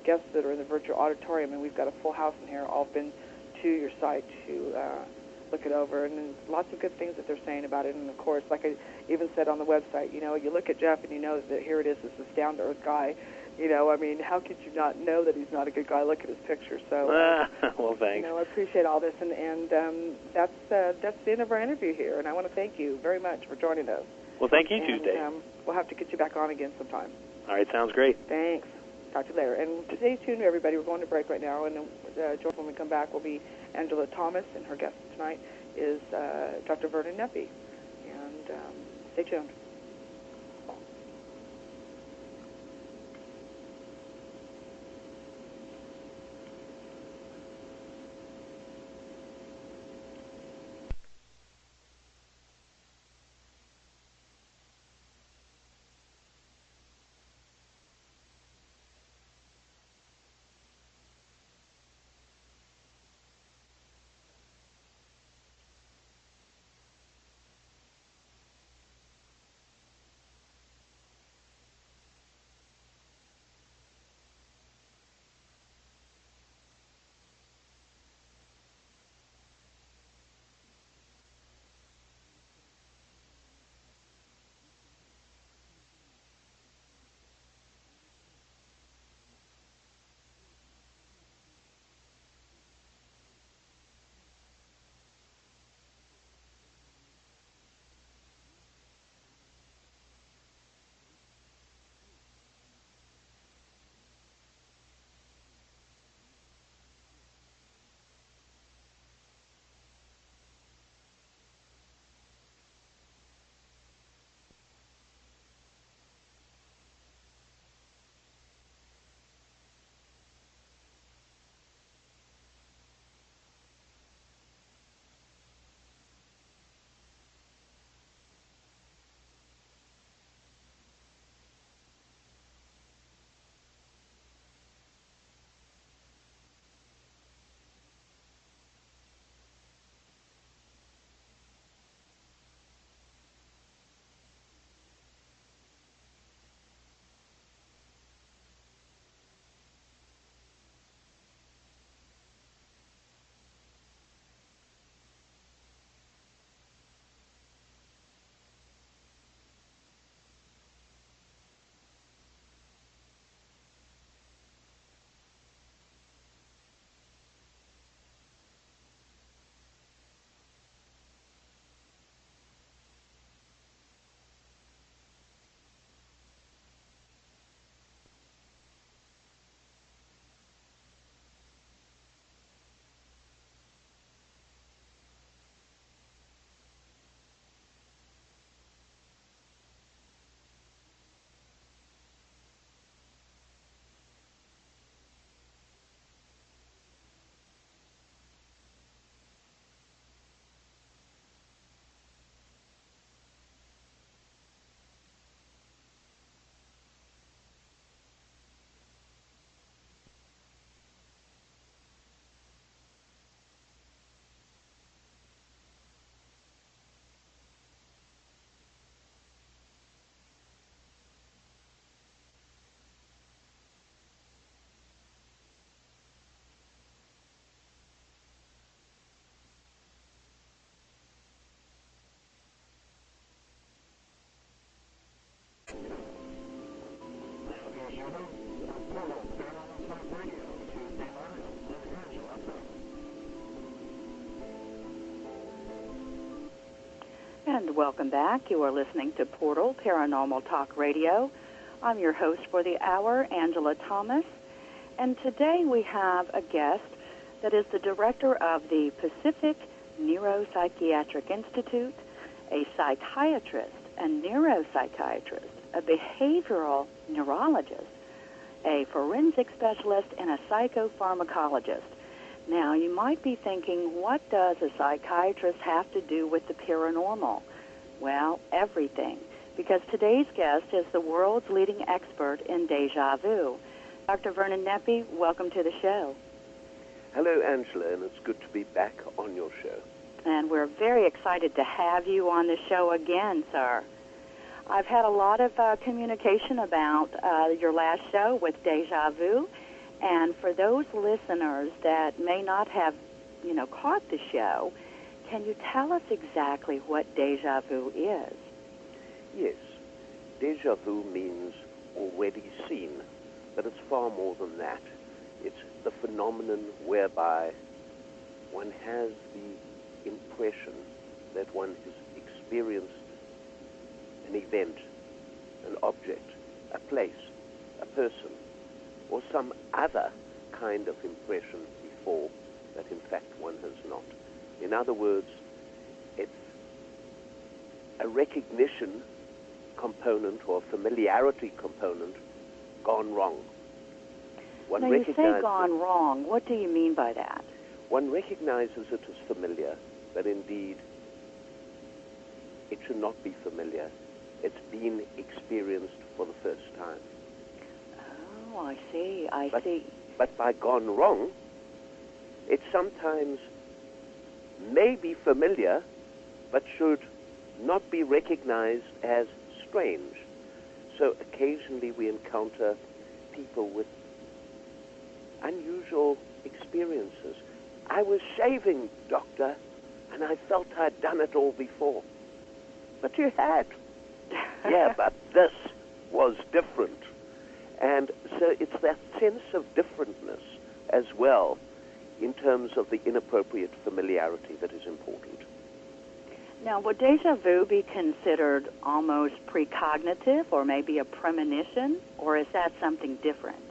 guests that are in the virtual auditorium, and we've got a full house in here, all been to your site to look it over, and then lots of good things that they're saying about it. And of course, like I even said on the website, you look at Jeff and you know that here it is, this down-to-earth guy. I mean, how could you not know that he's not a good guy? Look at his picture. So, well, thanks. I appreciate all this, and that's the end of our interview here. And I want to thank you very much for joining us. Well, thank you, Tuesday. We'll have to get you back on again sometime. All right, sounds great. Thanks. Talk to you later. And stay tuned, everybody. We're going to break right now, and when we come back, will be Angela Thomas, and her guest tonight is Dr. Vernon Neppy. And stay tuned. and welcome back. You are listening to Portal Paranormal Talk Radio. I'm your host for the hour, Angela Thomas, and today we have a guest that is the director of the Pacific Neuropsychiatric Institute, a psychiatrist, a neuropsychiatrist, a behavioral neurologist, a forensic specialist, and a psychopharmacologist. Now, you might be thinking, what does a psychiatrist have to do with the paranormal? Well, everything, because today's guest is the world's leading expert in déjà vu. Dr. Vernon Neppe, welcome to the show. Hello, Angela, and it's good to be back on your show. And we're very excited to have you on the show again, sir. I've had a lot of communication about your last show with déjà vu. And for those listeners that may not have, caught the show, can you tell us exactly what déjà vu is? Yes. Déjà vu means already seen, but it's far more than that. It's the phenomenon whereby one has the impression that one has experienced an event, an object, a place, a person, or some other kind of impression before that in fact one has not. In other words, it's a recognition component or familiarity component gone wrong. Now, you say gone wrong. What do you mean by that? One recognizes it as familiar, but indeed it should not be familiar. It's been experienced for the first time. Oh, I see. I see. But by gone wrong, it sometimes may be familiar, but should not be recognized as strange. So occasionally we encounter people with unusual experiences. I was shaving, doctor, and I felt I'd done it all before. But you had. Yeah, but this was different. And so it's that sense of differentness as well in terms of the inappropriate familiarity that is important. Now, would déjà vu be considered almost precognitive or maybe a premonition, or is that something different?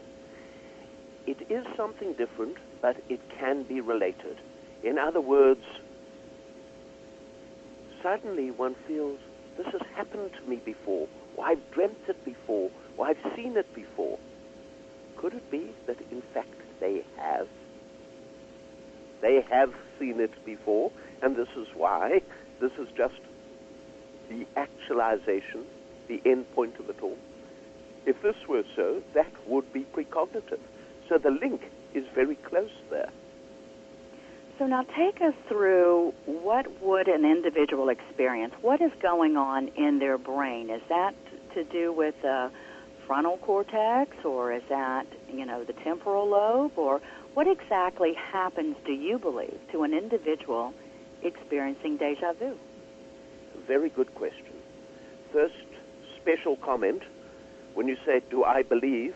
It is something different, but it can be related. In other words, suddenly one feels, this has happened to me before, or I've dreamt it before, or I've seen it before. Could it be that, in fact, they have? They have seen it before, and this is why this is just the actualization, the end point of it all. If this were so, that would be precognitive. So the link is very close there. So now take us through, what would an individual experience? What is going on in their brain? Is that to do with the frontal cortex, or is that, the temporal lobe, or what exactly happens, do you believe, to an individual experiencing déjà vu? Very good question. First, special comment. When you say, do I believe,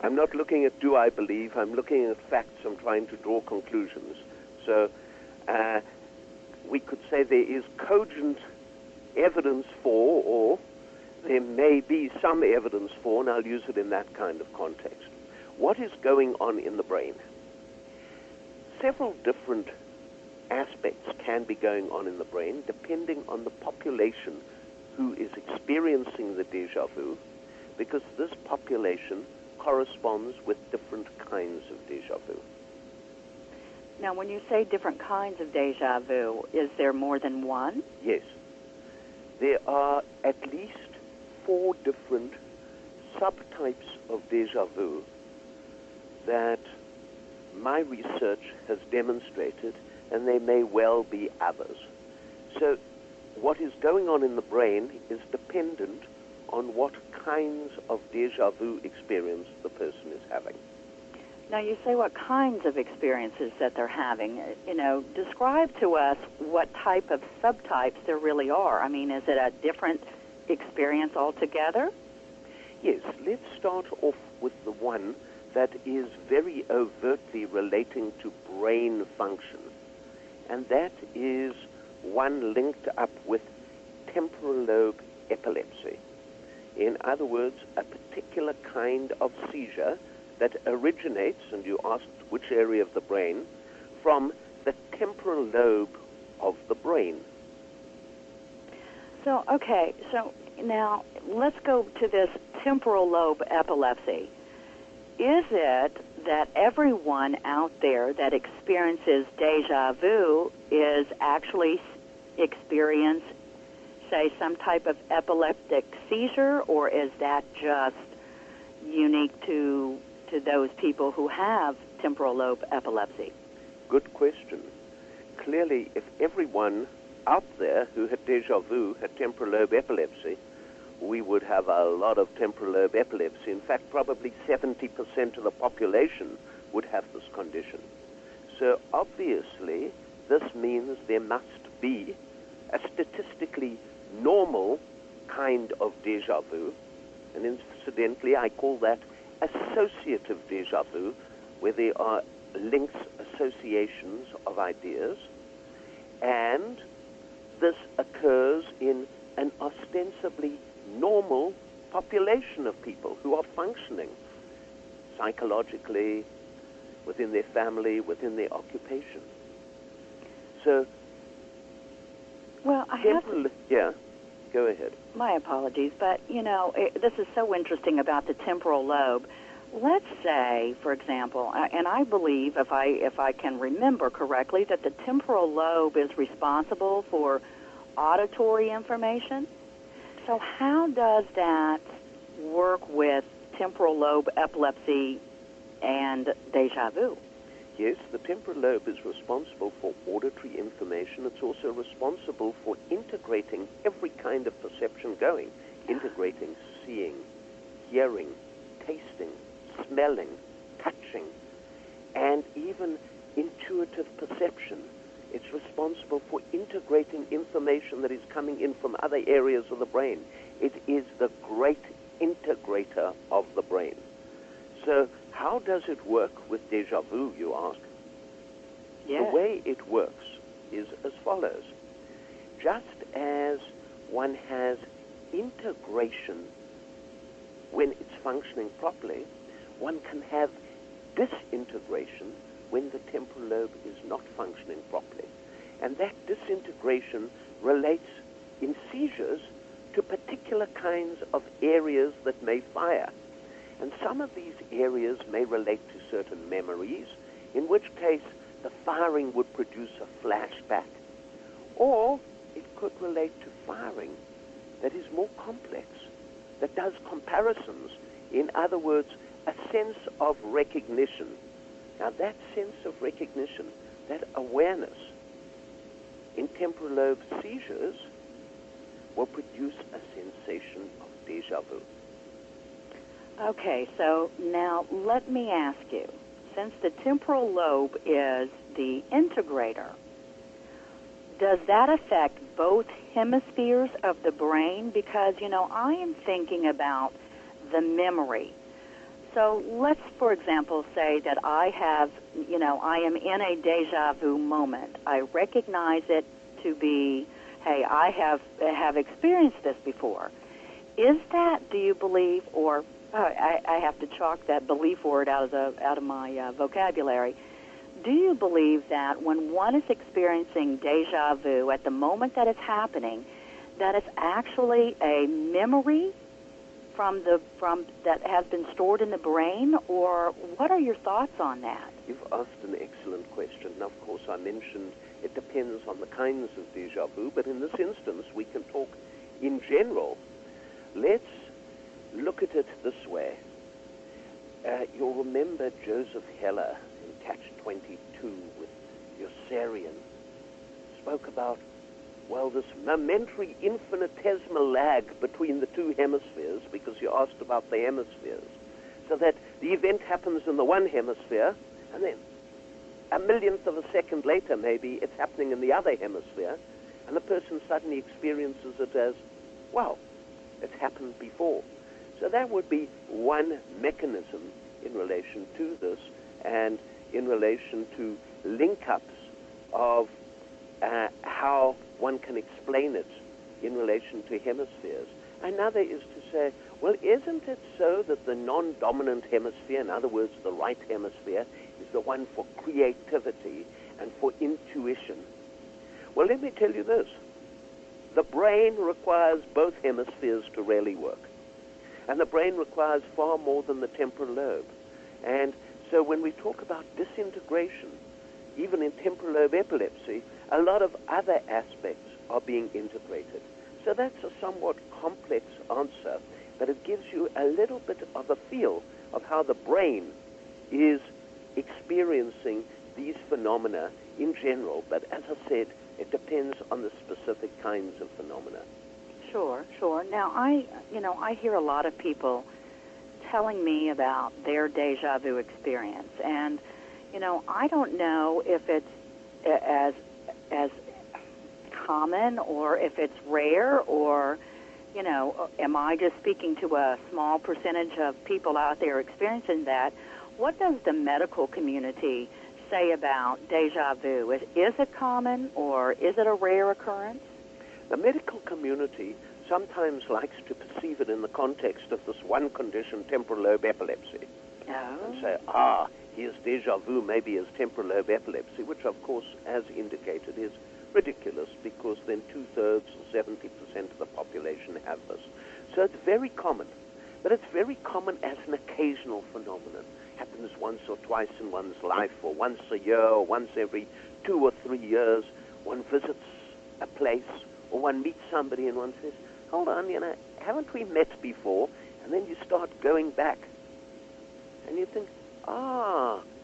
I'm not looking at do I believe, I'm looking at facts, I'm trying to draw conclusions. So we could say there is cogent evidence for, or there may be some evidence for, and I'll use it in that kind of context. What is going on in the brain? Several different aspects can be going on in the brain depending on the population who is experiencing the déjà vu, because this population corresponds with different kinds of déjà vu. Now, when you say different kinds of déjà vu, is there more than one? Yes. There are at least 4 different subtypes of déjà vu that my research has demonstrated, and there may well be others. So what is going on in the brain is dependent on what kinds of déjà vu experience the person is having. Now, you say what kinds of experiences that they're having. Describe to us what type of subtypes there really are. I mean, is it a different experience altogether? Yes, let's start off with the one that is very overtly relating to brain function, and that is one linked up with temporal lobe epilepsy. In other words, a particular kind of seizure that originates, and you asked which area of the brain, from the temporal lobe of the brain. So, okay, so now let's go to this temporal lobe epilepsy. Is it that everyone out there that experiences deja vu is actually experience, say, some type of epileptic seizure, or is that just unique to those people who have temporal lobe epilepsy? Good question. Clearly, if everyone out there who had deja vu had temporal lobe epilepsy, we would have a lot of temporal lobe epilepsy. In fact, probably 70% of the population would have this condition. So obviously, this means there must be a statistically normal kind of deja vu, and incidentally, I call that associative deja vu, where there are links, associations of ideas, and this occurs in an ostensibly normal population of people who are functioning psychologically, within their family, within their occupation. So, well, I have to... Yeah, go ahead. My apologies, but, this is so interesting about the temporal lobe. Let's say, for example, and I believe, if I can remember correctly, that the temporal lobe is responsible for auditory information. So how does that work with temporal lobe epilepsy and deja vu? Yes, the temporal lobe is responsible for auditory information. It's also responsible for integrating every kind of perception going, integrating seeing, hearing, tasting, smelling, touching, and even intuitive perception. It's responsible for integrating information that is coming in from other areas of the brain. It is the great integrator of the brain. So how does it work with deja vu, you ask? Yes. The way it works is as follows. Just as one has integration when it's functioning properly, one can have disintegration when the temporal lobe is not functioning properly. And that disintegration relates in seizures to particular kinds of areas that may fire. And some of these areas may relate to certain memories, in which case the firing would produce a flashback. Or it could relate to firing that is more complex, that does comparisons. In other words, a sense of recognition. Now that sense of recognition, that awareness in temporal lobe seizures will produce a sensation of deja vu. Okay, so now let me ask you, since the temporal lobe is the integrator, does that affect both hemispheres of the brain? Because, I am thinking about the memory. So let's, for example, say that I have, I am in a deja vu moment. I recognize it to be, hey, I have experienced this before. Is that, do you believe, or I have to chalk that belief word out of my vocabulary. Do you believe that when one is experiencing deja vu at the moment that it's happening, that it's actually a memory from that has been stored in the brain, or what are your thoughts on that? You've asked an excellent question. Now, of course, I mentioned it depends on the kinds of deja vu, but in this instance, we can talk in general. Let's look at it this way. You'll remember Joseph Heller in Catch-22 with Yossarian spoke about, this momentary infinitesimal lag between the two hemispheres, because you asked about the hemispheres, so that the event happens in the one hemisphere, and then a millionth of a second later, maybe, it's happening in the other hemisphere, and the person suddenly experiences it as, it's happened before. So that would be one mechanism in relation to this, and in relation to link-ups of how one can explain it in relation to hemispheres. Another is to say, well, isn't it so that the non-dominant hemisphere, in other words, the right hemisphere, is the one for creativity and for intuition? Well, let me tell you this. The brain requires both hemispheres to really work. And the brain requires far more than the temporal lobe. And so when we talk about disintegration, even in temporal lobe epilepsy, a lot of other aspects are being integrated. So that's a somewhat complex answer, but it gives you a little bit of a feel of how the brain is experiencing these phenomena in general. But as I said, it depends on the specific kinds of phenomena. Sure, sure. Now, I hear a lot of people telling me about their deja vu experience, and I don't know if it's as common or if it's rare, or am I just speaking to a small percentage of people out there experiencing that? What does the medical community say about deja vu? Is it common, or is it a rare occurrence? The medical community sometimes likes to perceive it in the context of this one condition, temporal lobe epilepsy. Oh. And say, he has deja vu, maybe he has temporal lobe epilepsy, which, of course, as indicated, is ridiculous, because then 2/3 or 70% of the population have this. So it's very common, but it's very common as an occasional phenomenon. Happens once or twice in one's life, or once a year, or once every 2 or 3 years. One visits a place, or one meets somebody and one says, hold on, haven't we met before? And then you start going back, and you think,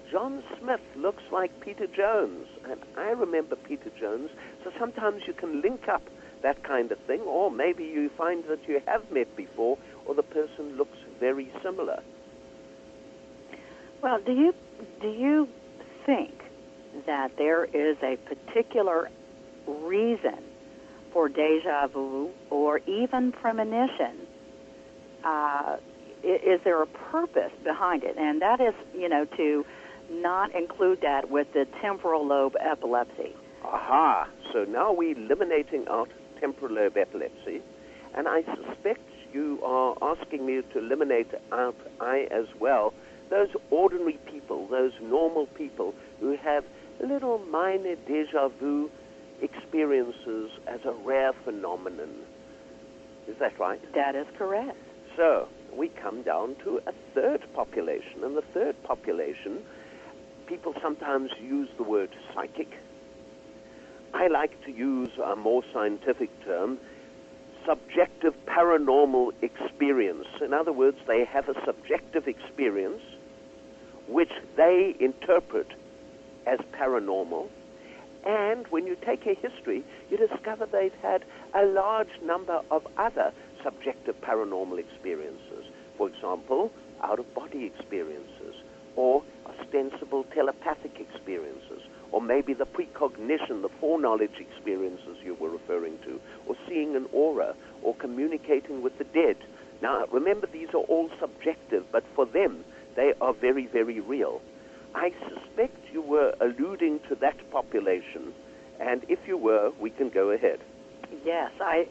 John Smith looks like Peter Jones, and I remember Peter Jones. So sometimes you can link up that kind of thing, or maybe you find that you have met before, or the person looks very similar. Well, do you think that there is a particular reason for deja vu or even premonition? Is there a purpose behind it? And that is, to not include that with the temporal lobe epilepsy. Aha! So now we're eliminating out temporal lobe epilepsy, and I suspect you are asking me to eliminate out as well those ordinary people, those normal people who have little minor deja vu experiences as a rare phenomenon. Is that right? That is correct. So we come down to a third population, and the third population, people sometimes use the word psychic. I like to use a more scientific term, subjective paranormal experience. In other words, they have a subjective experience which they interpret as paranormal. And when you take a history, you discover they've had a large number of other subjective paranormal experiences. For example, out-of-body experiences, or ostensible telepathic experiences, or maybe the precognition, the foreknowledge experiences you were referring to, or seeing an aura, or communicating with the dead. Now, remember, these are all subjective, but for them, they are very, very real. I suspect you were alluding to that population, and if you were, we can go ahead. Yes, I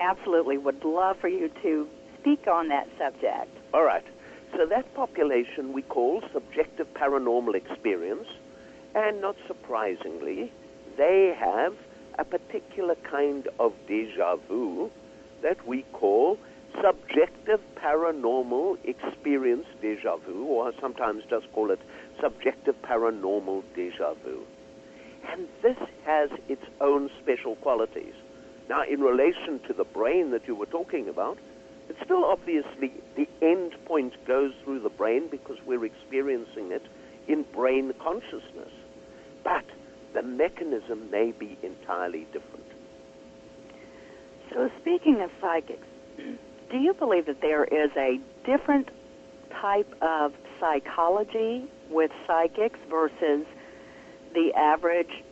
absolutely would love for you to speak on that subject. All right. So that population we call subjective paranormal experience, and not surprisingly, they have a particular kind of deja vu that we call subjective paranormal experience deja vu, or I sometimes just call it subjective paranormal deja vu. And this has its own special qualities. Now, in relation to the brain that you were talking about, it's still obviously the end point goes through the brain because we're experiencing it in brain consciousness. But the mechanism may be entirely different. So speaking of psychics, do you believe that there is a different type of psychology with psychics versus the average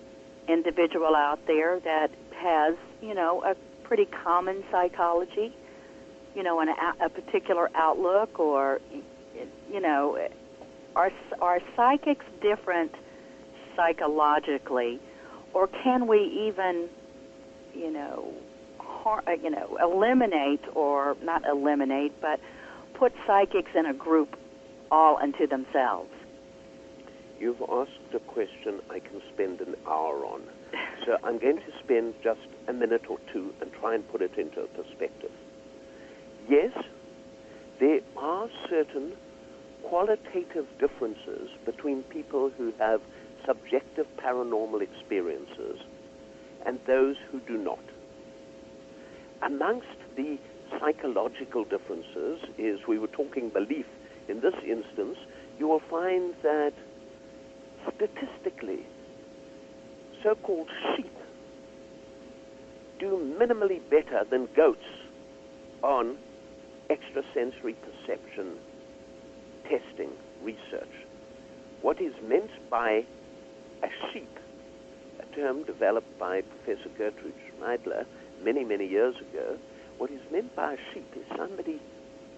individual out there that has, a pretty common psychology, and a particular outlook, or, are psychics different psychologically, or can we even, eliminate, or not eliminate, but put psychics in a group all unto themselves? You've asked a question I can spend an hour on. So I'm going to spend just a minute or two and try and put it into a perspective. Yes, there are certain qualitative differences between people who have subjective paranormal experiences and those who do not. Amongst the psychological differences is, we were talking belief. In this instance, you will find that statistically, so-called sheep do minimally better than goats on extrasensory perception testing research. What is meant by a sheep, a term developed by Professor Gertrude Schneidler many, many years ago, what is meant by a sheep is somebody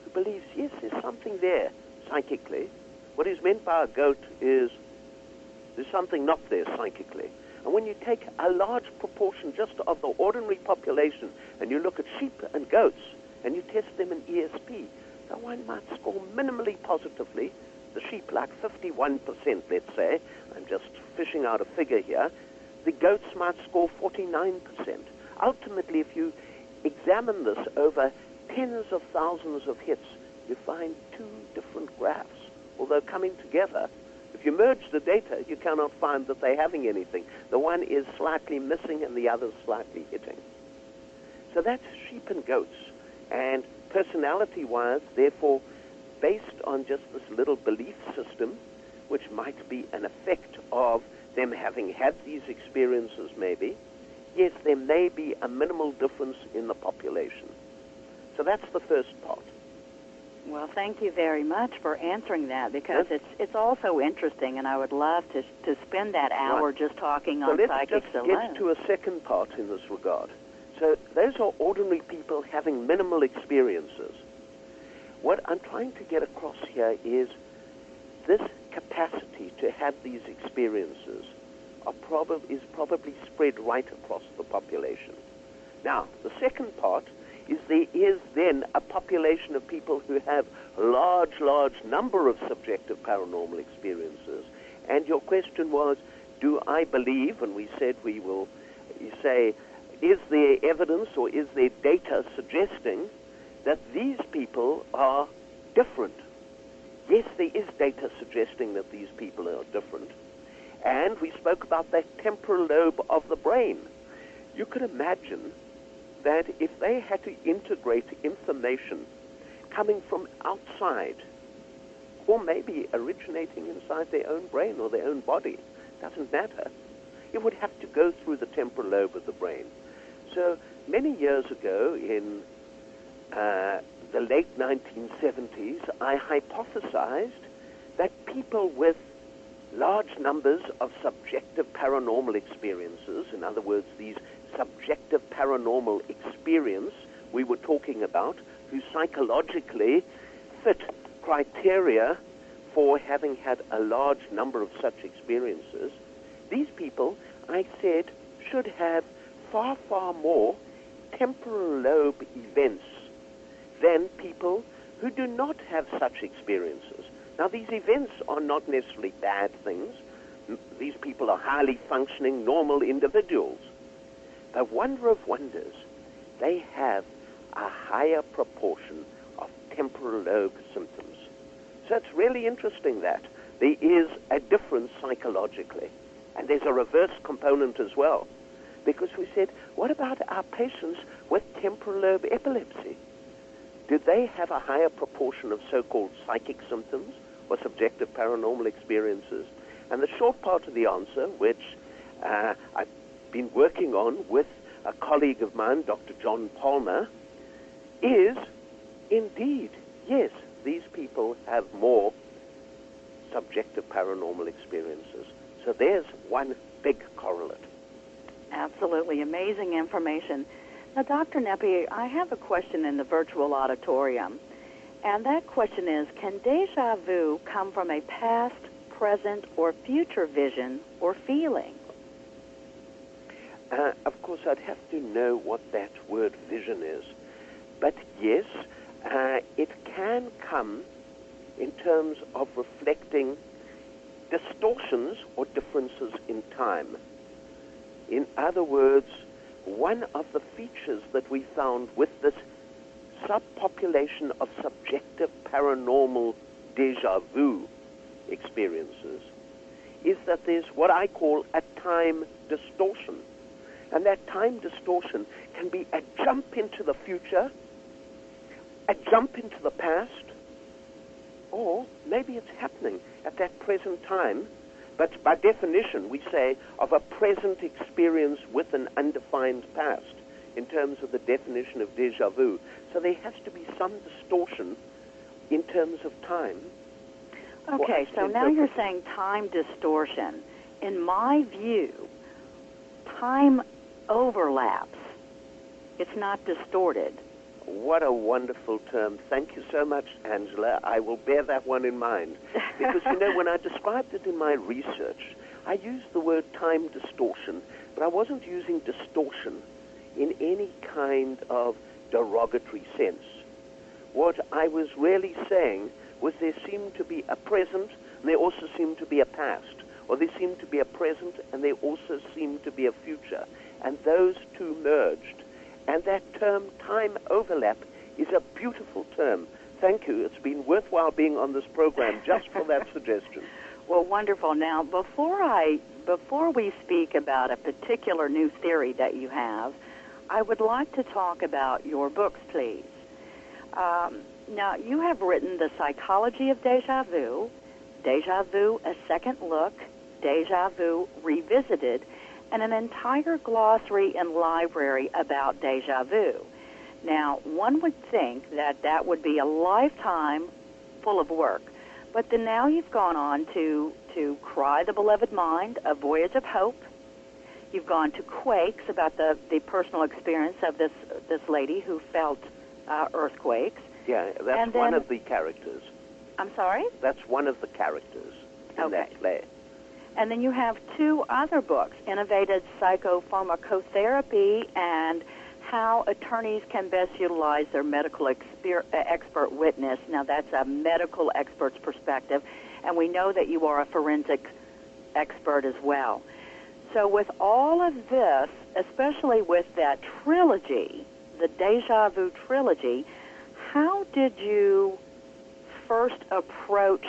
who believes, yes, there's something there psychically. What is meant by a goat is there's something not there psychically. And when you take a large proportion just of the ordinary population and you look at sheep and goats and you test them in ESP, the one might score minimally positively, the sheep like 51%, let's say. I'm just fishing out a figure here. The goats might score 49%. Ultimately, if you examine this over tens of thousands of hits, you find two different graphs. Although coming together, if you merge the data, you cannot find that they're having anything. The one is slightly missing and the other slightly hitting. So that's sheep and goats. And personality-wise, therefore, based on just this little belief system, which might be an effect of them having had these experiences maybe, yes, there may be a minimal difference in the population. So that's the first part. Well, thank you very much for answering that, because it's also interesting, and I would love to spend that hour just talking on psychics alone. Let's get to a second part in this regard. So those are ordinary people having minimal experiences. What I'm trying to get across here is this capacity to have these experiences is probably spread right across the population. Now, the second part is there is then a population of people who have a large number of subjective paranormal experiences. And your question was, do I believe, and we said we will say, is there evidence or is there data suggesting that these people are different? Yes, there is data suggesting that these people are different. And we spoke about that temporal lobe of the brain. You could imagine that if they had to integrate information coming from outside, or maybe originating inside their own brain or their own body, doesn't matter, it would have to go through the temporal lobe of the brain. So many years ago, in the late 1970s, I hypothesized that people with large numbers of subjective paranormal experiences, in other words, these subjective paranormal experience we were talking about, who psychologically fit criteria for having had a large number of such experiences, these people, I said, should have far more temporal lobe events than people who do not have such experiences. Now, these events are not necessarily bad things. These people are highly functioning, normal individuals. But wonder of wonders, they have a higher proportion of temporal lobe symptoms. So it's really interesting that there is a difference psychologically. And there's a reverse component as well. Because we said, what about our patients with temporal lobe epilepsy? Do they have a higher proportion of so-called psychic symptoms or subjective paranormal experiences? And the short part of the answer, which I've been working on with a colleague of mine, Dr. John Palmer, is indeed, yes, these people have more subjective paranormal experiences. So there's one big correlate. Absolutely amazing information. Now, Dr. Nepi, I have a question in the virtual auditorium, and that question is, can deja vu come from a past, present, or future vision or feeling? Of course, I'd have to know what that word vision is. But yes, it can come in terms of reflecting distortions or differences in time. In other words, one of the features that we found with this subpopulation of subjective paranormal déjà vu experiences is that there's what I call a time distortion. And that time distortion can be a jump into the future, a jump into the past, or maybe it's happening at that present time, but by definition we say of a present experience with an undefined past in terms of the definition of déjà vu. So there has to be some distortion in terms of time. Okay, so now you're saying time distortion. In my view, time overlaps. It's not distorted. What a wonderful term. Thank you so much, Angela. I will bear that one in mind. Because, when I described it in my research, I used the word time distortion, but I wasn't using distortion in any kind of derogatory sense. What I was really saying was there seemed to be a present, and there also seemed to be a past. Or there seemed to be a present, and there also seemed to be a future. And those two merged. And that term, time overlap, is a beautiful term. Thank you. It's been worthwhile being on this program just for that suggestion. Well, wonderful. Now, before we speak about a particular new theory that you have, I would like to talk about your books, please. Now, you have written The Psychology of Déjà Vu, Déjà Vu, A Second Look, Déjà Vu Revisited, and an entire glossary and library about déjà vu. Now, one would think that that would be a lifetime full of work, but then now you've gone on to Cry the Beloved Mind, A Voyage of Hope. You've gone to Quakes, about the personal experience of this lady who felt earthquakes. Yeah, that's one of the characters. I'm sorry? That's one of the characters in that play. And then you have two other books, Innovative Psychopharmacotherapy and How Attorneys Can Best Utilize Their Medical Expert Witness. Now, that's a medical expert's perspective, and we know that you are a forensic expert as well. So with all of this, especially with that trilogy, the Déjà Vu trilogy, how did you first approach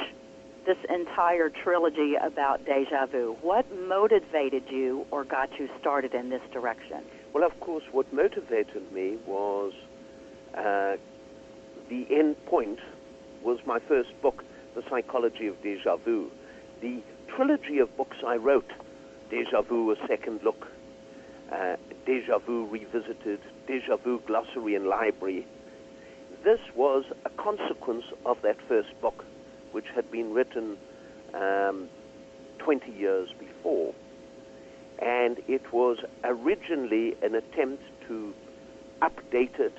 this entire trilogy about déjà vu? What motivated you or got you started in this direction? Well, of course, what motivated me was the end point was my first book, The Psychology of Déjà Vu. The trilogy of books I wrote, Déjà Vu, A Second Look, Déjà Vu Revisited, Déjà Vu Glossary and Library, this was a consequence of that first book, which had been written 20 years before. And it was originally an attempt to update it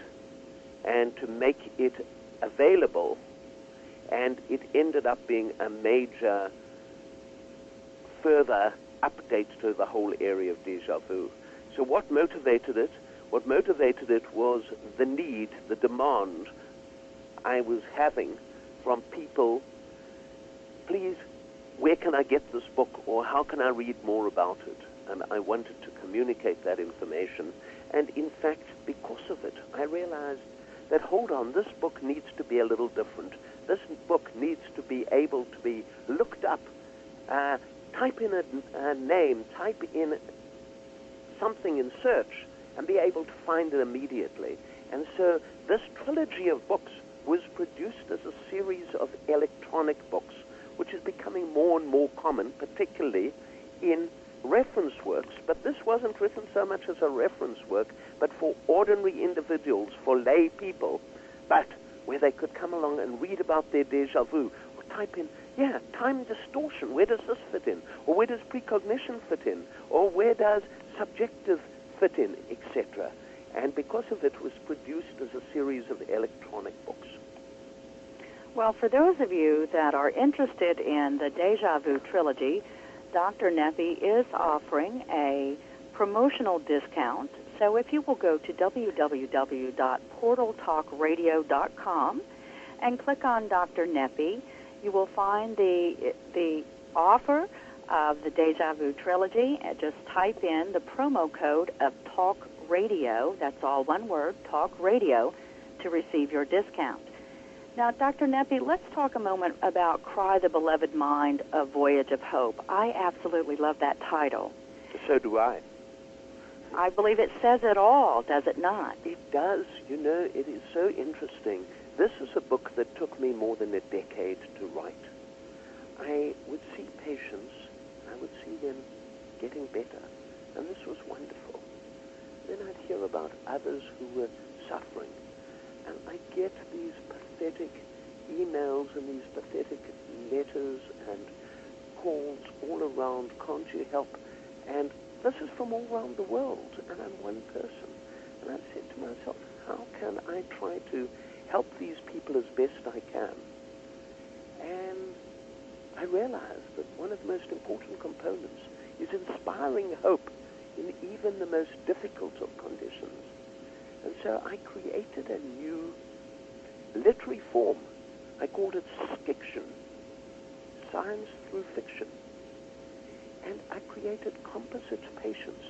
and to make it available, and it ended up being a major further update to the whole area of déjà vu. So what motivated it? What motivated it was the need, the demand I was having from people, please, where can I get this book, or how can I read more about it? And I wanted to communicate that information. And in fact, because of it, I realized that, hold on, this book needs to be a little different. This book needs to be able to be looked up. Type in a name, type in something in search, and be able to find it immediately. And so this trilogy of books was produced as a series of electronic books, which is becoming more and more common, particularly in reference works. But this wasn't written so much as a reference work, but for ordinary individuals, for lay people, but where they could come along and read about their déjà vu, or type in, time distortion, where does this fit in? Or where does precognition fit in? Or where does subjective fit in, etc. And because of it, was produced as a series of electronic books. Well, for those of you that are interested in the Déjà Vu trilogy, Dr. Neppi is offering a promotional discount. So if you will go to www.portaltalkradio.com and click on Dr. Nepi, you will find the offer of the Deja Vu trilogy, and just type in the promo code of Talk Radio, that's all one word, Talk Radio, to receive your discount. Now, Dr. Nepi, let's talk a moment about Cry the Beloved Mind, A Voyage of Hope. I absolutely love that title. So do I. I believe it says it all, does it not? It does. You know, it is so interesting. This is a book that took me more than a decade to write. I would see patients, I would see them getting better, and this was wonderful. Then I'd hear about others who were suffering, and I'd get these pathetic emails and these pathetic letters and calls all around, can't you help? And this is from all around the world, and I'm one person. And I said to myself, how can I try to help these people as best I can? And I realized that one of the most important components is inspiring hope in even the most difficult of conditions. And so I created a new literary form. I called it Skiction, science through fiction. And I created composite patients.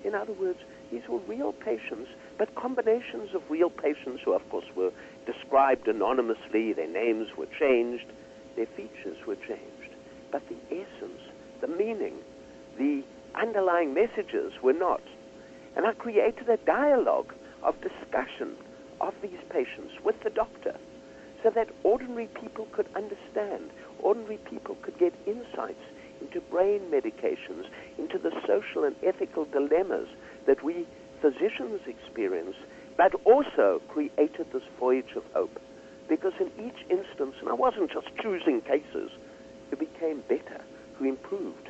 In other words, these were real patients, but combinations of real patients who, of course, were described anonymously. Their names were changed. Their features were changed. But the essence, the meaning, the underlying messages were not. And I created a dialogue of discussion of these patients with the doctor so that ordinary people could understand, ordinary people could get insights into brain medications, into the social and ethical dilemmas that we physicians experience, but also created this voyage of hope. Because in each instance, and I wasn't just choosing cases who became better, who improved.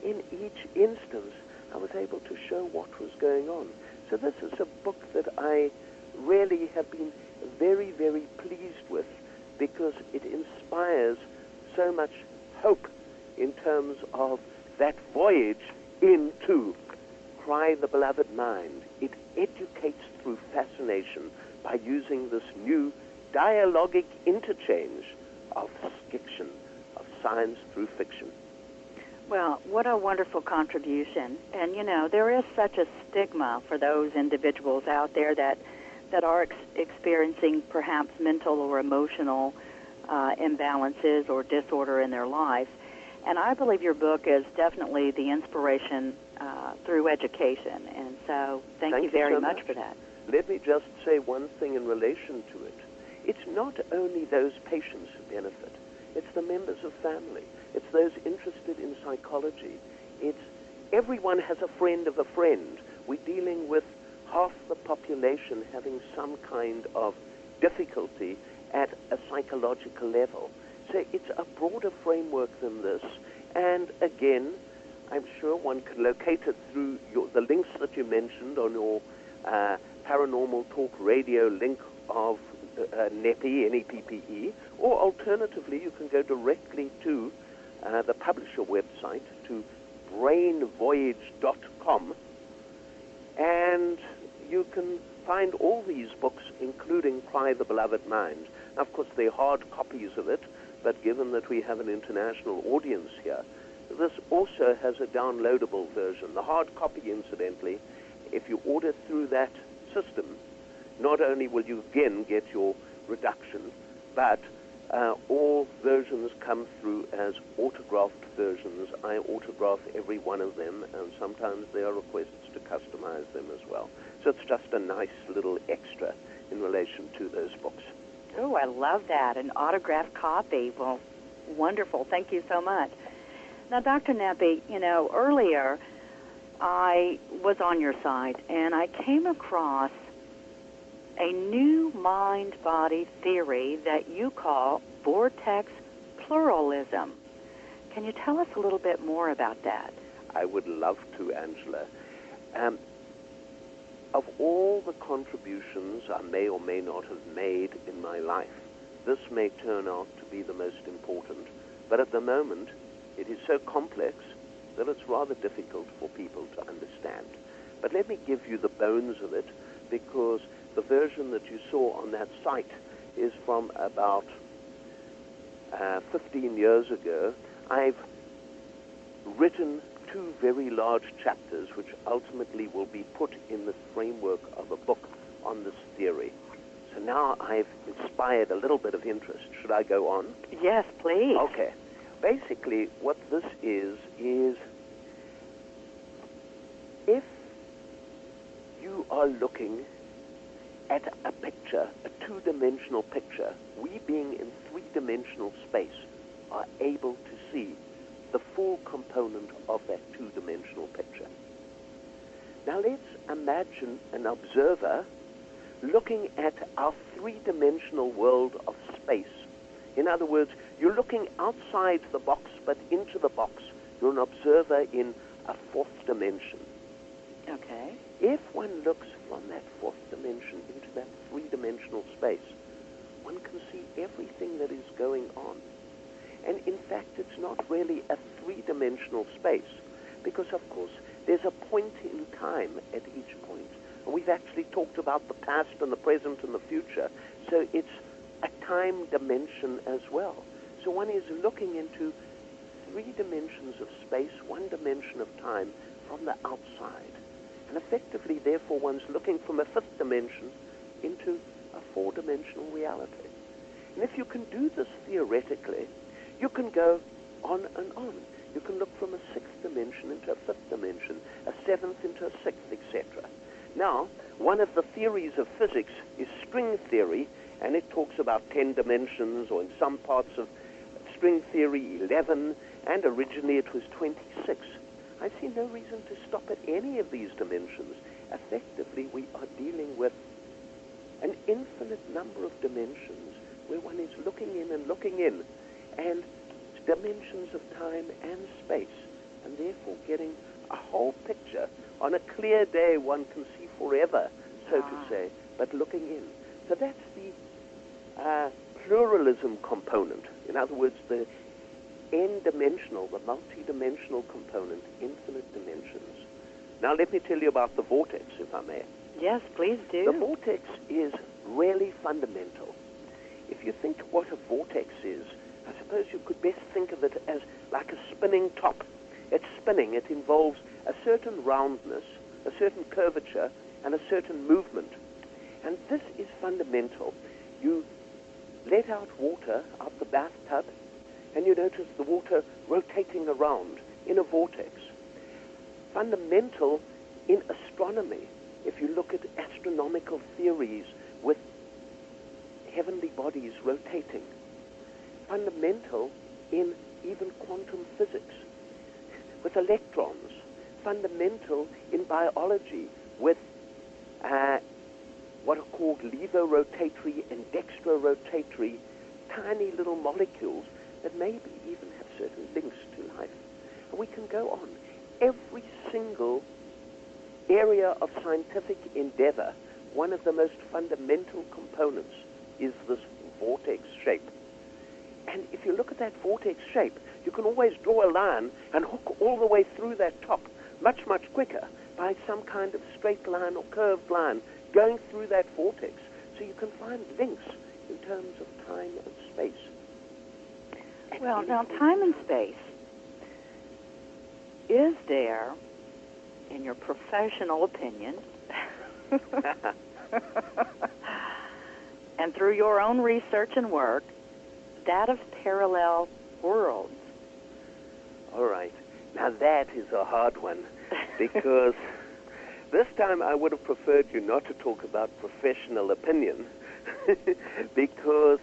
In each instance, I was able to show what was going on. So this is a book that I really have been very, very pleased with because it inspires so much hope in terms of that voyage into Cry the Beloved Mind. It educates through fascination by using this new dialogic interchange of fiction, of science through fiction. Well, what a wonderful contribution. And, you know, there is such a stigma for those individuals out there that are experiencing perhaps mental or emotional imbalances or disorder in their lives. And I believe your book is definitely the inspiration through education. And so thank you very much for that. Let me just say one thing in relation to it. It's not only those patients who benefit. It's the members of family. It's those interested in psychology. It's everyone has a friend of a friend. We're dealing with half the population having some kind of difficulty at a psychological level. So it's a broader framework than this. And again, I'm sure one can locate it through the links that you mentioned on your Paranormal Talk Radio link of NEPI, N-E-P-P-E, or alternatively, you can go directly to the publisher website, to brainvoyage.com, and you can find all these books, including Cry the Beloved Mind. Now, of course, they're hard copies of it, but given that we have an international audience here, this also has a downloadable version. The hard copy, incidentally, if you order through that system, not only will you again get your reduction, but all versions come through as autographed versions. I autograph every one of them, and sometimes there are requests to customize them as well. So it's just a nice little extra in relation to those books. Oh, I love that, an autographed copy. Well, wonderful. Thank you so much. Now, Dr. Nepi, you know, earlier I was on your site, and I came across a new mind-body theory that you call vortex pluralism. Can you tell us a little bit more about that? I would love to, Angela. Of all the contributions I may or may not have made in my life, this may turn out to be the most important. But at the moment, it is so complex, that it's rather difficult for people to understand. But let me give you the bones of it, because the version that you saw on that site is from about 15 years ago. I've written 2 very large chapters which ultimately will be put in the framework of a book on this theory. So now I've inspired a little bit of interest. Should I go on? Yes, please. Okay. Basically, what this is if you are looking at a picture, a 2-dimensional picture, we being in 3-dimensional space are able to see the full component of that 2-dimensional picture. Now let's imagine an observer looking at our 3-dimensional world of space. In other words, you're looking outside the box, but into the box. You're an observer in a 4th dimension. Okay. If one looks from that 4th dimension into that 3-dimensional space, one can see everything that is going on. And in fact, it's not really a 3-dimensional space, because of course there's a point in time at each point. And we've actually talked about the past and the present and the future, so it's a time dimension as well. So one is looking into 3 dimensions of space, 1 dimension of time from the outside. And effectively, therefore, one's looking from a 5th dimension into a 4-dimensional reality. And if you can do this theoretically, you can go on and on. You can look from a 6th dimension into a 5th dimension, a 7th into a 6th, etc. Now, one of the theories of physics is string theory, and it talks about 10 dimensions, or in some parts of string theory, 11, and originally it was 26. I see no reason to stop at any of these dimensions. Effectively, we are dealing with an infinite number of dimensions where one is looking in, and dimensions of time and space, and therefore getting a whole picture. On a clear day, one can see forever, so to say, but looking in. So that's the pluralism component. In other words, the n-dimensional, the multi-dimensional component, infinite dimensions. Now let me tell you about the vortex, if I may. Yes, please do. The vortex is really fundamental. If you think what a vortex is, I suppose you could best think of it as like a spinning top. It's spinning. It involves a certain roundness, a certain curvature, and a certain movement. And this is fundamental. You let out water out the bathtub, and you notice the water rotating around in a vortex. Fundamental in astronomy, if you look at astronomical theories with heavenly bodies rotating. Fundamental in even quantum physics with electrons. Fundamental in biology with what are called levorotatory and dextrorotatory tiny little molecules that maybe even have certain links to life. And we can go on. Every single area of scientific endeavor, one of the most fundamental components is this vortex shape. And if you look at that vortex shape, you can always draw a line and hook all the way through that top much, much quicker by some kind of straight line or curved line going through that vortex. So you can find links in terms of time and space. Well, now, time and space, is there, in your professional opinion, and through your own research and work, that of parallel worlds? All right. Now that is a hard one, because this time I would have preferred you not to talk about professional opinion, because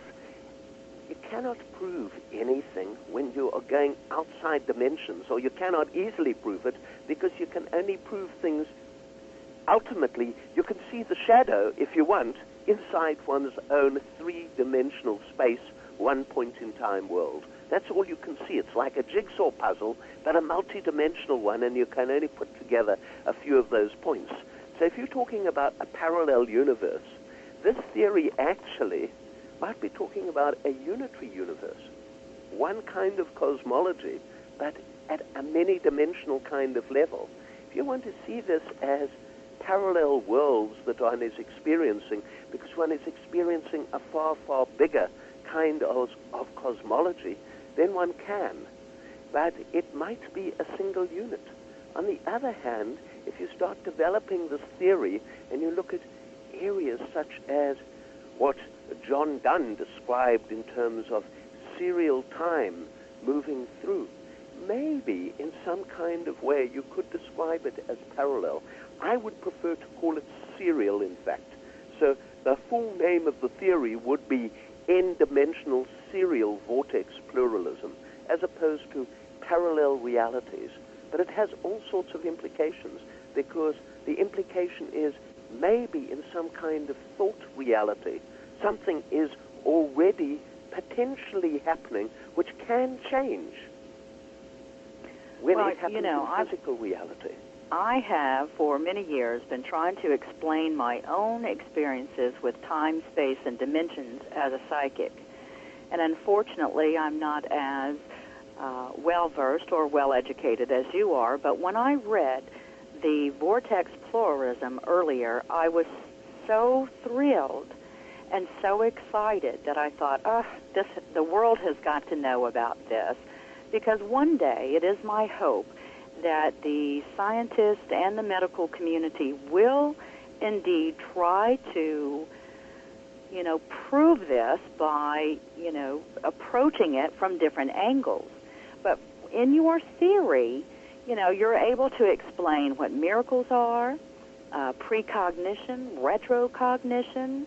you cannot prove anything when you are going outside dimensions, or you cannot easily prove it, because you can only prove things. Ultimately, you can see the shadow, if you want, inside one's own 3-dimensional space, 1 point in time world. That's all you can see. It's like a jigsaw puzzle, but a multi-dimensional one, and you can only put together a few of those points. So if you're talking about a parallel universe, this theory actually might be talking about a unitary universe, one kind of cosmology, but at a many-dimensional kind of level. If you want to see this as parallel worlds that one is experiencing, because one is experiencing a far, far bigger kind of cosmology, then one can. But it might be a single unit. On the other hand, if you start developing this theory and you look at areas such as what John Donne described in terms of serial time moving through, maybe in some kind of way you could describe it as parallel. I would prefer to call it serial, in fact. So the full name of the theory would be n-dimensional serial vortex pluralism, as opposed to parallel realities. But it has all sorts of implications, because the implication is maybe in some kind of thought reality, something is already potentially happening which can change when it happens in physical reality. I have, for many years, been trying to explain my own experiences with time, space, and dimensions as a psychic. And unfortunately, I'm not as well-versed or well-educated as you are, but when I read the vortex pluralism earlier, I was so thrilled and so excited that I thought, the world has got to know about this, because one day it is my hope that the scientists and the medical community will indeed try to, prove this by, approaching it from different angles. But in your theory, you're able to explain what miracles are, precognition, retrocognition,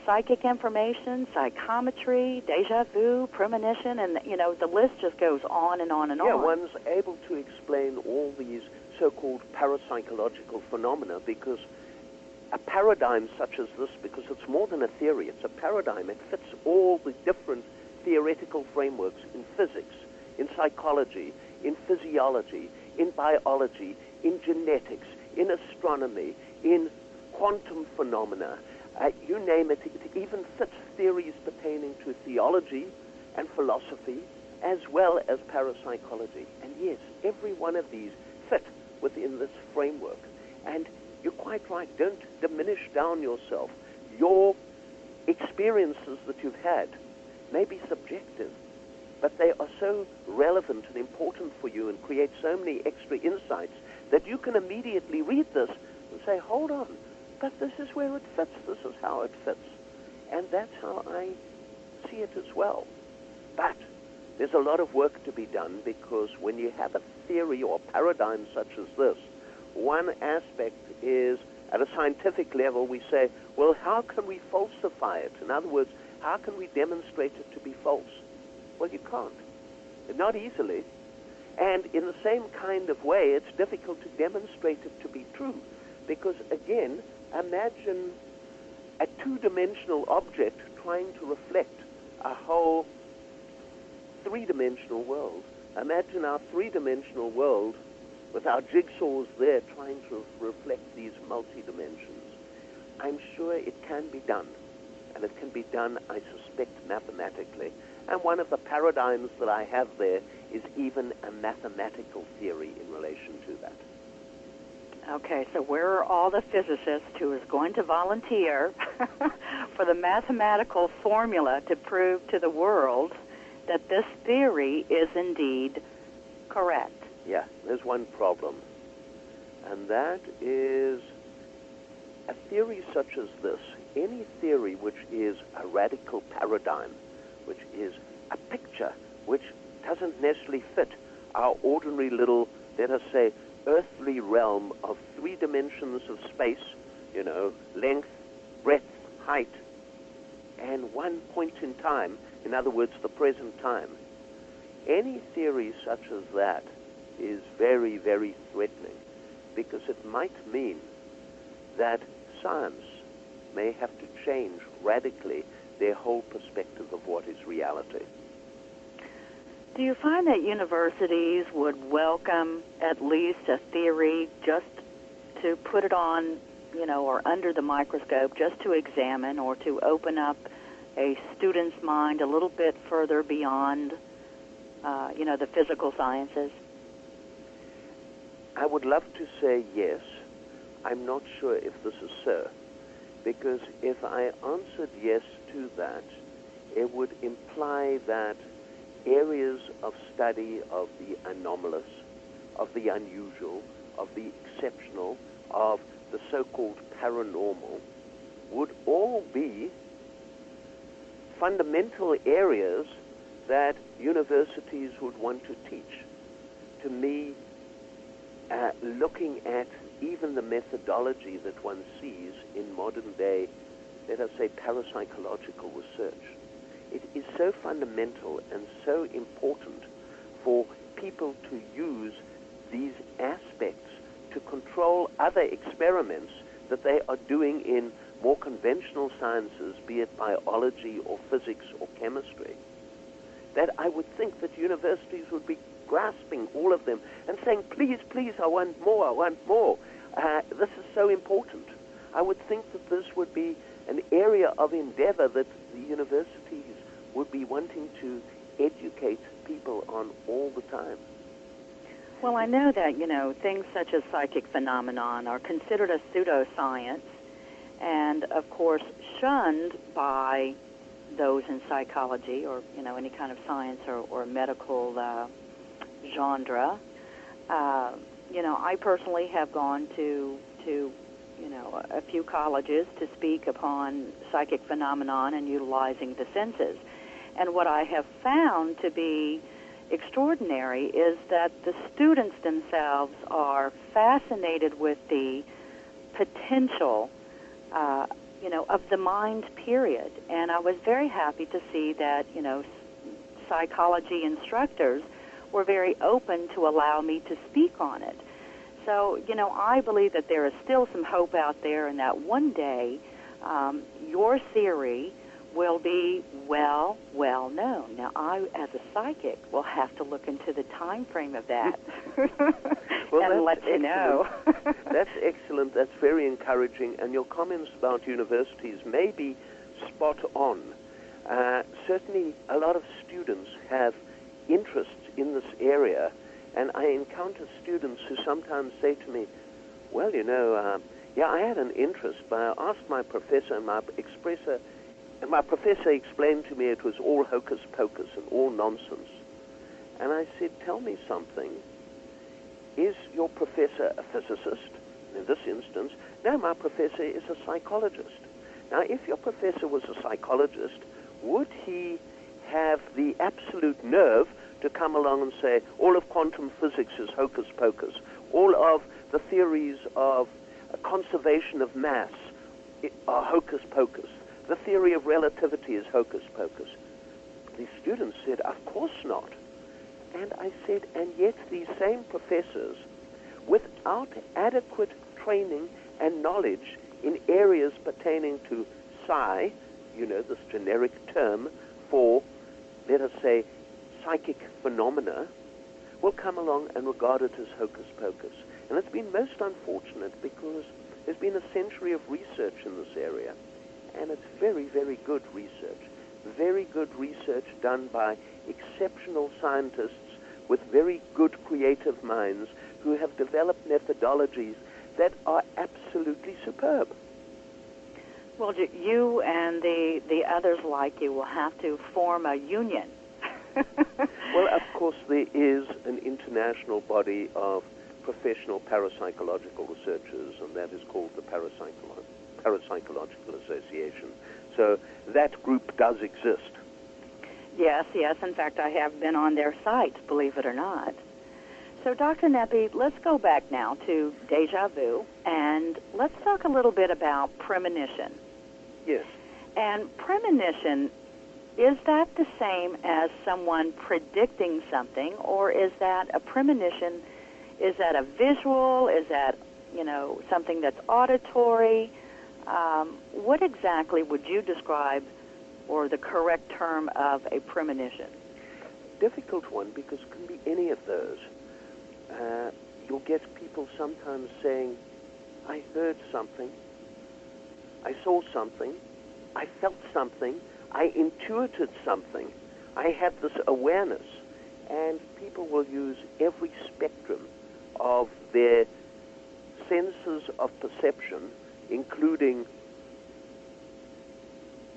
psychic information, psychometry, deja vu, premonition, and, the list just goes on and on and on. Yeah, one's able to explain all these so-called parapsychological phenomena, because a paradigm such as this, because it's more than a theory, it's a paradigm. It fits all the different theoretical frameworks in physics, in psychology, in physiology, in biology, in genetics, in astronomy, in quantum phenomena. You name it, it even fits theories pertaining to theology and philosophy, as well as parapsychology. And yes, every one of these fit within this framework. And you're quite right, don't diminish down yourself. Your experiences that you've had may be subjective, but they are so relevant and important for you and create so many extra insights that you can immediately read this and say, hold on, but this is where it fits, this is how it fits. And that's how I see it as well. But there's a lot of work to be done, because when you have a theory or paradigm such as this, one aspect is, at a scientific level, we say, well, how can we falsify it? In other words, how can we demonstrate it to be false? Well, you can't. Not easily. And in the same kind of way, it's difficult to demonstrate it to be true. Because, again, imagine a two-dimensional object trying to reflect a whole three-dimensional world. Imagine our three-dimensional world with our jigsaws there trying to reflect these multi-dimensions. I'm sure it can be done. And it can be done, I suspect, mathematically. And one of the paradigms that I have there is even a mathematical theory in relation to that. Okay, so where are all the physicists who is going to volunteer for the mathematical formula to prove to the world that this theory is indeed correct? Yeah, there's one problem, and that is a theory such as this. Any theory which is a radical paradigm, which is a picture which doesn't necessarily fit our ordinary little, let us say, earthly realm of three dimensions of space, length, breadth, height, and one point in time, in other words, the present time. Any theory such as that is very, very threatening, because it might mean that science may have to change radically their whole perspective of what is reality. Do you find that universities would welcome at least a theory just to put it on, or under the microscope, just to examine or to open up a student's mind a little bit further beyond, the physical sciences? I would love to say yes. I'm not sure if this is so, because if I answered yes to that, it would imply that areas of study of the anomalous, of the unusual, of the exceptional, of the so-called paranormal would all be fundamental areas that universities would want to teach. To me, looking at even the methodology that one sees in modern day, let us say, parapsychological research, it is so fundamental and so important for people to use these aspects to control other experiments that they are doing in more conventional sciences, be it biology or physics or chemistry, that I would think that universities would be grasping all of them and saying, please, please, I want more, I want more. This is so important. I would think that this would be an area of endeavor that the universities would be wanting to educate people on all the time. Well, I know that, things such as psychic phenomenon are considered a pseudoscience and, of course, shunned by those in psychology or, any kind of science or medical genre. I personally have gone to a few colleges to speak upon psychic phenomenon and utilizing the senses. And what I have found to be extraordinary is that the students themselves are fascinated with the potential, of the mind, period. And I was very happy to see that, psychology instructors were very open to allow me to speak on it. So, I believe that there is still some hope out there and that one day your theory will be well known. Now, I, as a psychic, will have to look into the time frame of that and let you know. That's excellent. That's very encouraging. And your comments about universities may be spot on. Certainly, a lot of students have interests in this area, and I encounter students who sometimes say to me, well, I had an interest, but I asked my professor, and my professor explained to me it was all hocus pocus and all nonsense. And I said, tell me something. Is your professor a physicist? In this instance, no, my professor is a psychologist. Now, if your professor was a psychologist, would he have the absolute nerve to come along and say, all of quantum physics is hocus pocus, all of the theories of conservation of mass are hocus pocus, the theory of relativity is hocus pocus? The students said, of course not. And I said, and yet these same professors, without adequate training and knowledge in areas pertaining to psi, this generic term for, let us say, psychic phenomena, will come along and regard it as hocus pocus. And it's been most unfortunate because there's been a century of research in this area, and it's very, very good research. Very good research done by exceptional scientists with very good creative minds who have developed methodologies that are absolutely superb. Well, you and the others like you will have to form a union. Well, of course, there is an international body of professional parapsychological researchers, and that is called the Parapsychological Association. So that group does exist. Yes. In fact, I have been on their site, believe it or not. So, Dr. Nepi, let's go back now to deja vu, and let's talk a little bit about premonition. Yes. And premonition, is that the same as someone predicting something, or is that a premonition, is that a visual, is that, something that's auditory? What exactly would you describe, or the correct term of a premonition? Difficult one, because it can be any of those. You'll get people sometimes saying, I heard something, I saw something, I felt something, I intuited something, I had this awareness. And people will use every spectrum of their senses of perception, including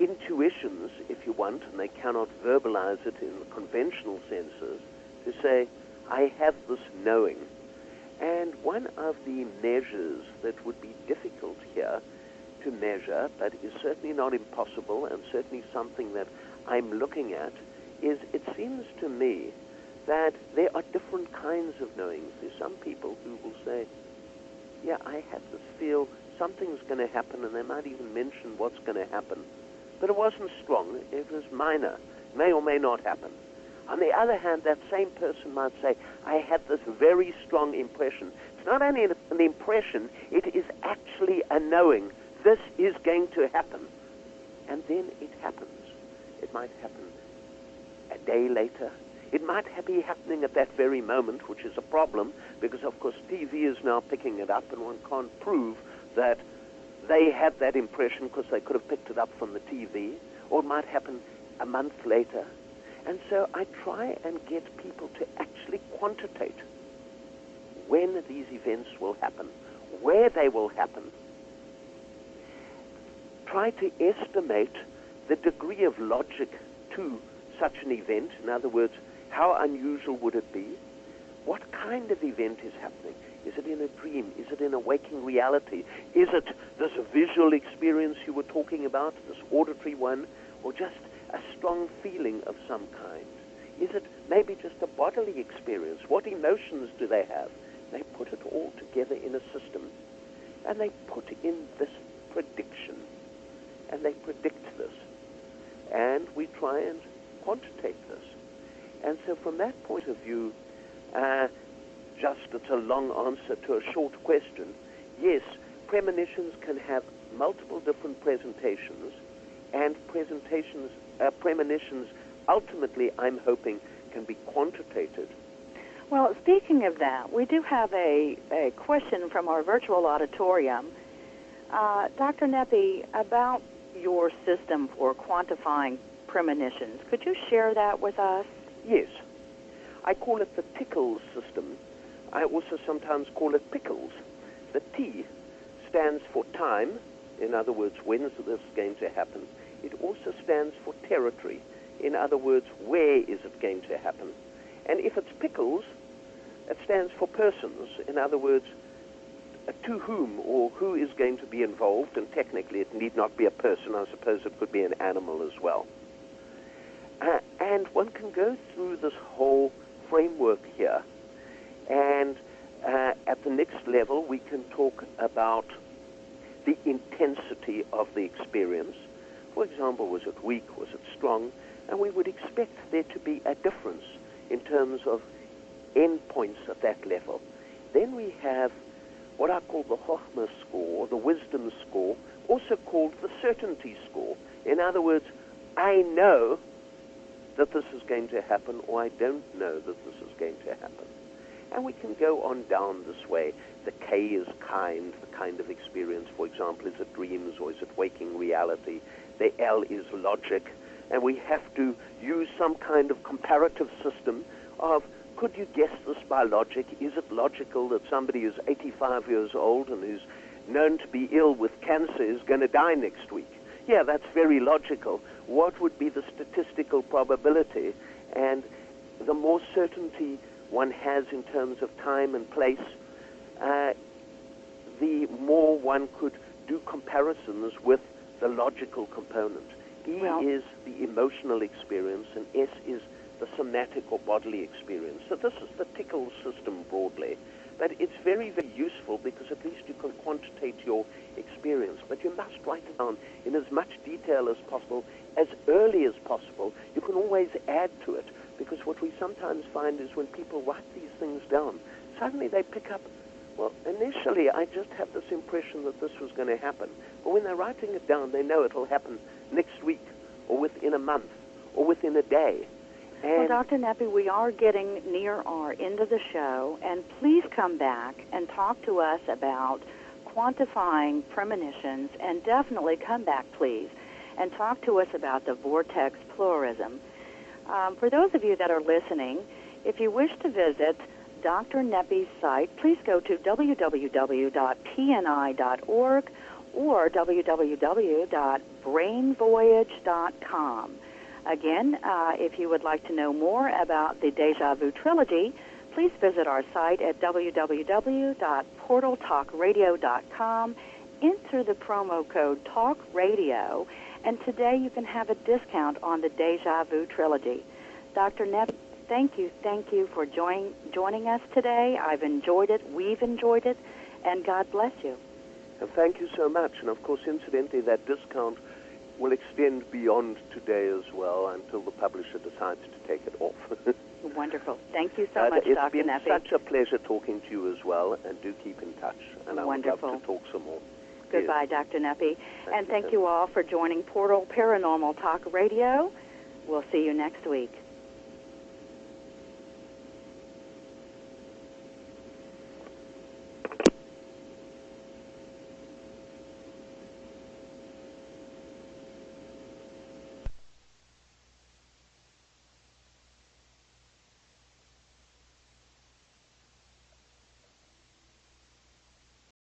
intuitions, if you want, and they cannot verbalize it in the conventional senses, to say, I have this knowing. And one of the measures that would be difficult here to measure, but is certainly not impossible and certainly something that I'm looking at, is it seems to me that there are different kinds of knowings. There's some people who will say, yeah, I have this feel something's going to happen, and they might even mention what's going to happen. But it wasn't strong. It was minor. May or may not happen. On the other hand, that same person might say, I had this very strong impression. It's not only an impression, it is actually a knowing. This is going to happen. And then it happens. It might happen a day later. It might be happening at that very moment, which is a problem, because, of course, TV is now picking it up, and one can't prove that they had that impression because they could have picked it up from the TV, or it might happen a month later. And so I try and get people to actually quantitate when these events will happen, where they will happen. Try to estimate the degree of logic to such an event. In other words, how unusual would it be? What kind of event is happening? Is it in a dream? Is it in a waking reality? Is it this visual experience you were talking about, this auditory one, or just a strong feeling of some kind? Is it maybe just a bodily experience? What emotions do they have? They put it all together in a system, and they put in this prediction, and they predict this, and we try and quantitate this. And so from that point of view, it's a long answer to a short question. Yes, premonitions can have multiple different presentations, and premonitions ultimately, I'm hoping, can be quantitated. Well, speaking of that, we do have a question from our virtual auditorium. Dr. Nepi, about your system for quantifying premonitions. Could you share that with us? Yes. I call it the Tickles system. I also sometimes call it Pickles. The T stands for time. In other words, when is this going to happen? It also stands for territory. In other words, where is it going to happen? And if it's Pickles, it stands for persons. In other words, to whom or who is going to be involved, and technically it need not be a person. I suppose it could be an animal as well. And one can go through this whole framework here. And at the next level, we can talk about the intensity of the experience. For example, was it weak? Was it strong? And we would expect there to be a difference in terms of endpoints at that level. Then we have what I call the Chochmah score, or the wisdom score, also called the certainty score. In other words, I know that this is going to happen, or I don't know that this is going to happen. And we can go on down this way. The K is kind, the kind of experience. For example, is it dreams or is it waking reality? The L is logic. And we have to use some kind of comparative system of, could you guess this by logic? Is it logical that somebody who's 85 years old and who's known to be ill with cancer is going to die next week? Yeah, that's very logical. What would be the statistical probability? And the more certainty one has in terms of time and place, the more one could do comparisons with the logical component. E is the emotional experience, and S is the somatic or bodily experience. So this is the Tickle system broadly. But it's very, very useful because at least you can quantitate your experience. But you must write it down in as much detail as possible, as early as possible. You can always add to it, because what we sometimes find is when people write these things down, suddenly they pick up, well, initially I just had this impression that this was going to happen. But when they're writing it down, they know it will happen next week, or within a month, or within a day. Well, Dr. Nepi, we are getting near our end of the show, and please come back and talk to us about quantifying premonitions, and definitely come back, please, and talk to us about the vortex pluralism. For those of you that are listening, if you wish to visit Dr. Neppi's site, please go to www.pni.org or www.brainvoyage.com. Again, if you would like to know more about the Deja Vu Trilogy, please visit our site at www.portaltalkradio.com. Enter the promo code Talk Radio, and today you can have a discount on the Deja Vu Trilogy. Dr. Nepp, thank you for joining us today. I've enjoyed it, we've enjoyed it, and God bless you. And thank you so much. And of course, incidentally, that discount will extend beyond today as well until the publisher decides to take it off. Wonderful. Thank you so much, Dr. Neppi. It's been such a pleasure talking to you as well, and do keep in touch. And I would love to talk some more. Goodbye, Dr. Neppi. And thank you all for joining Portal Paranormal Talk Radio. We'll see you next week.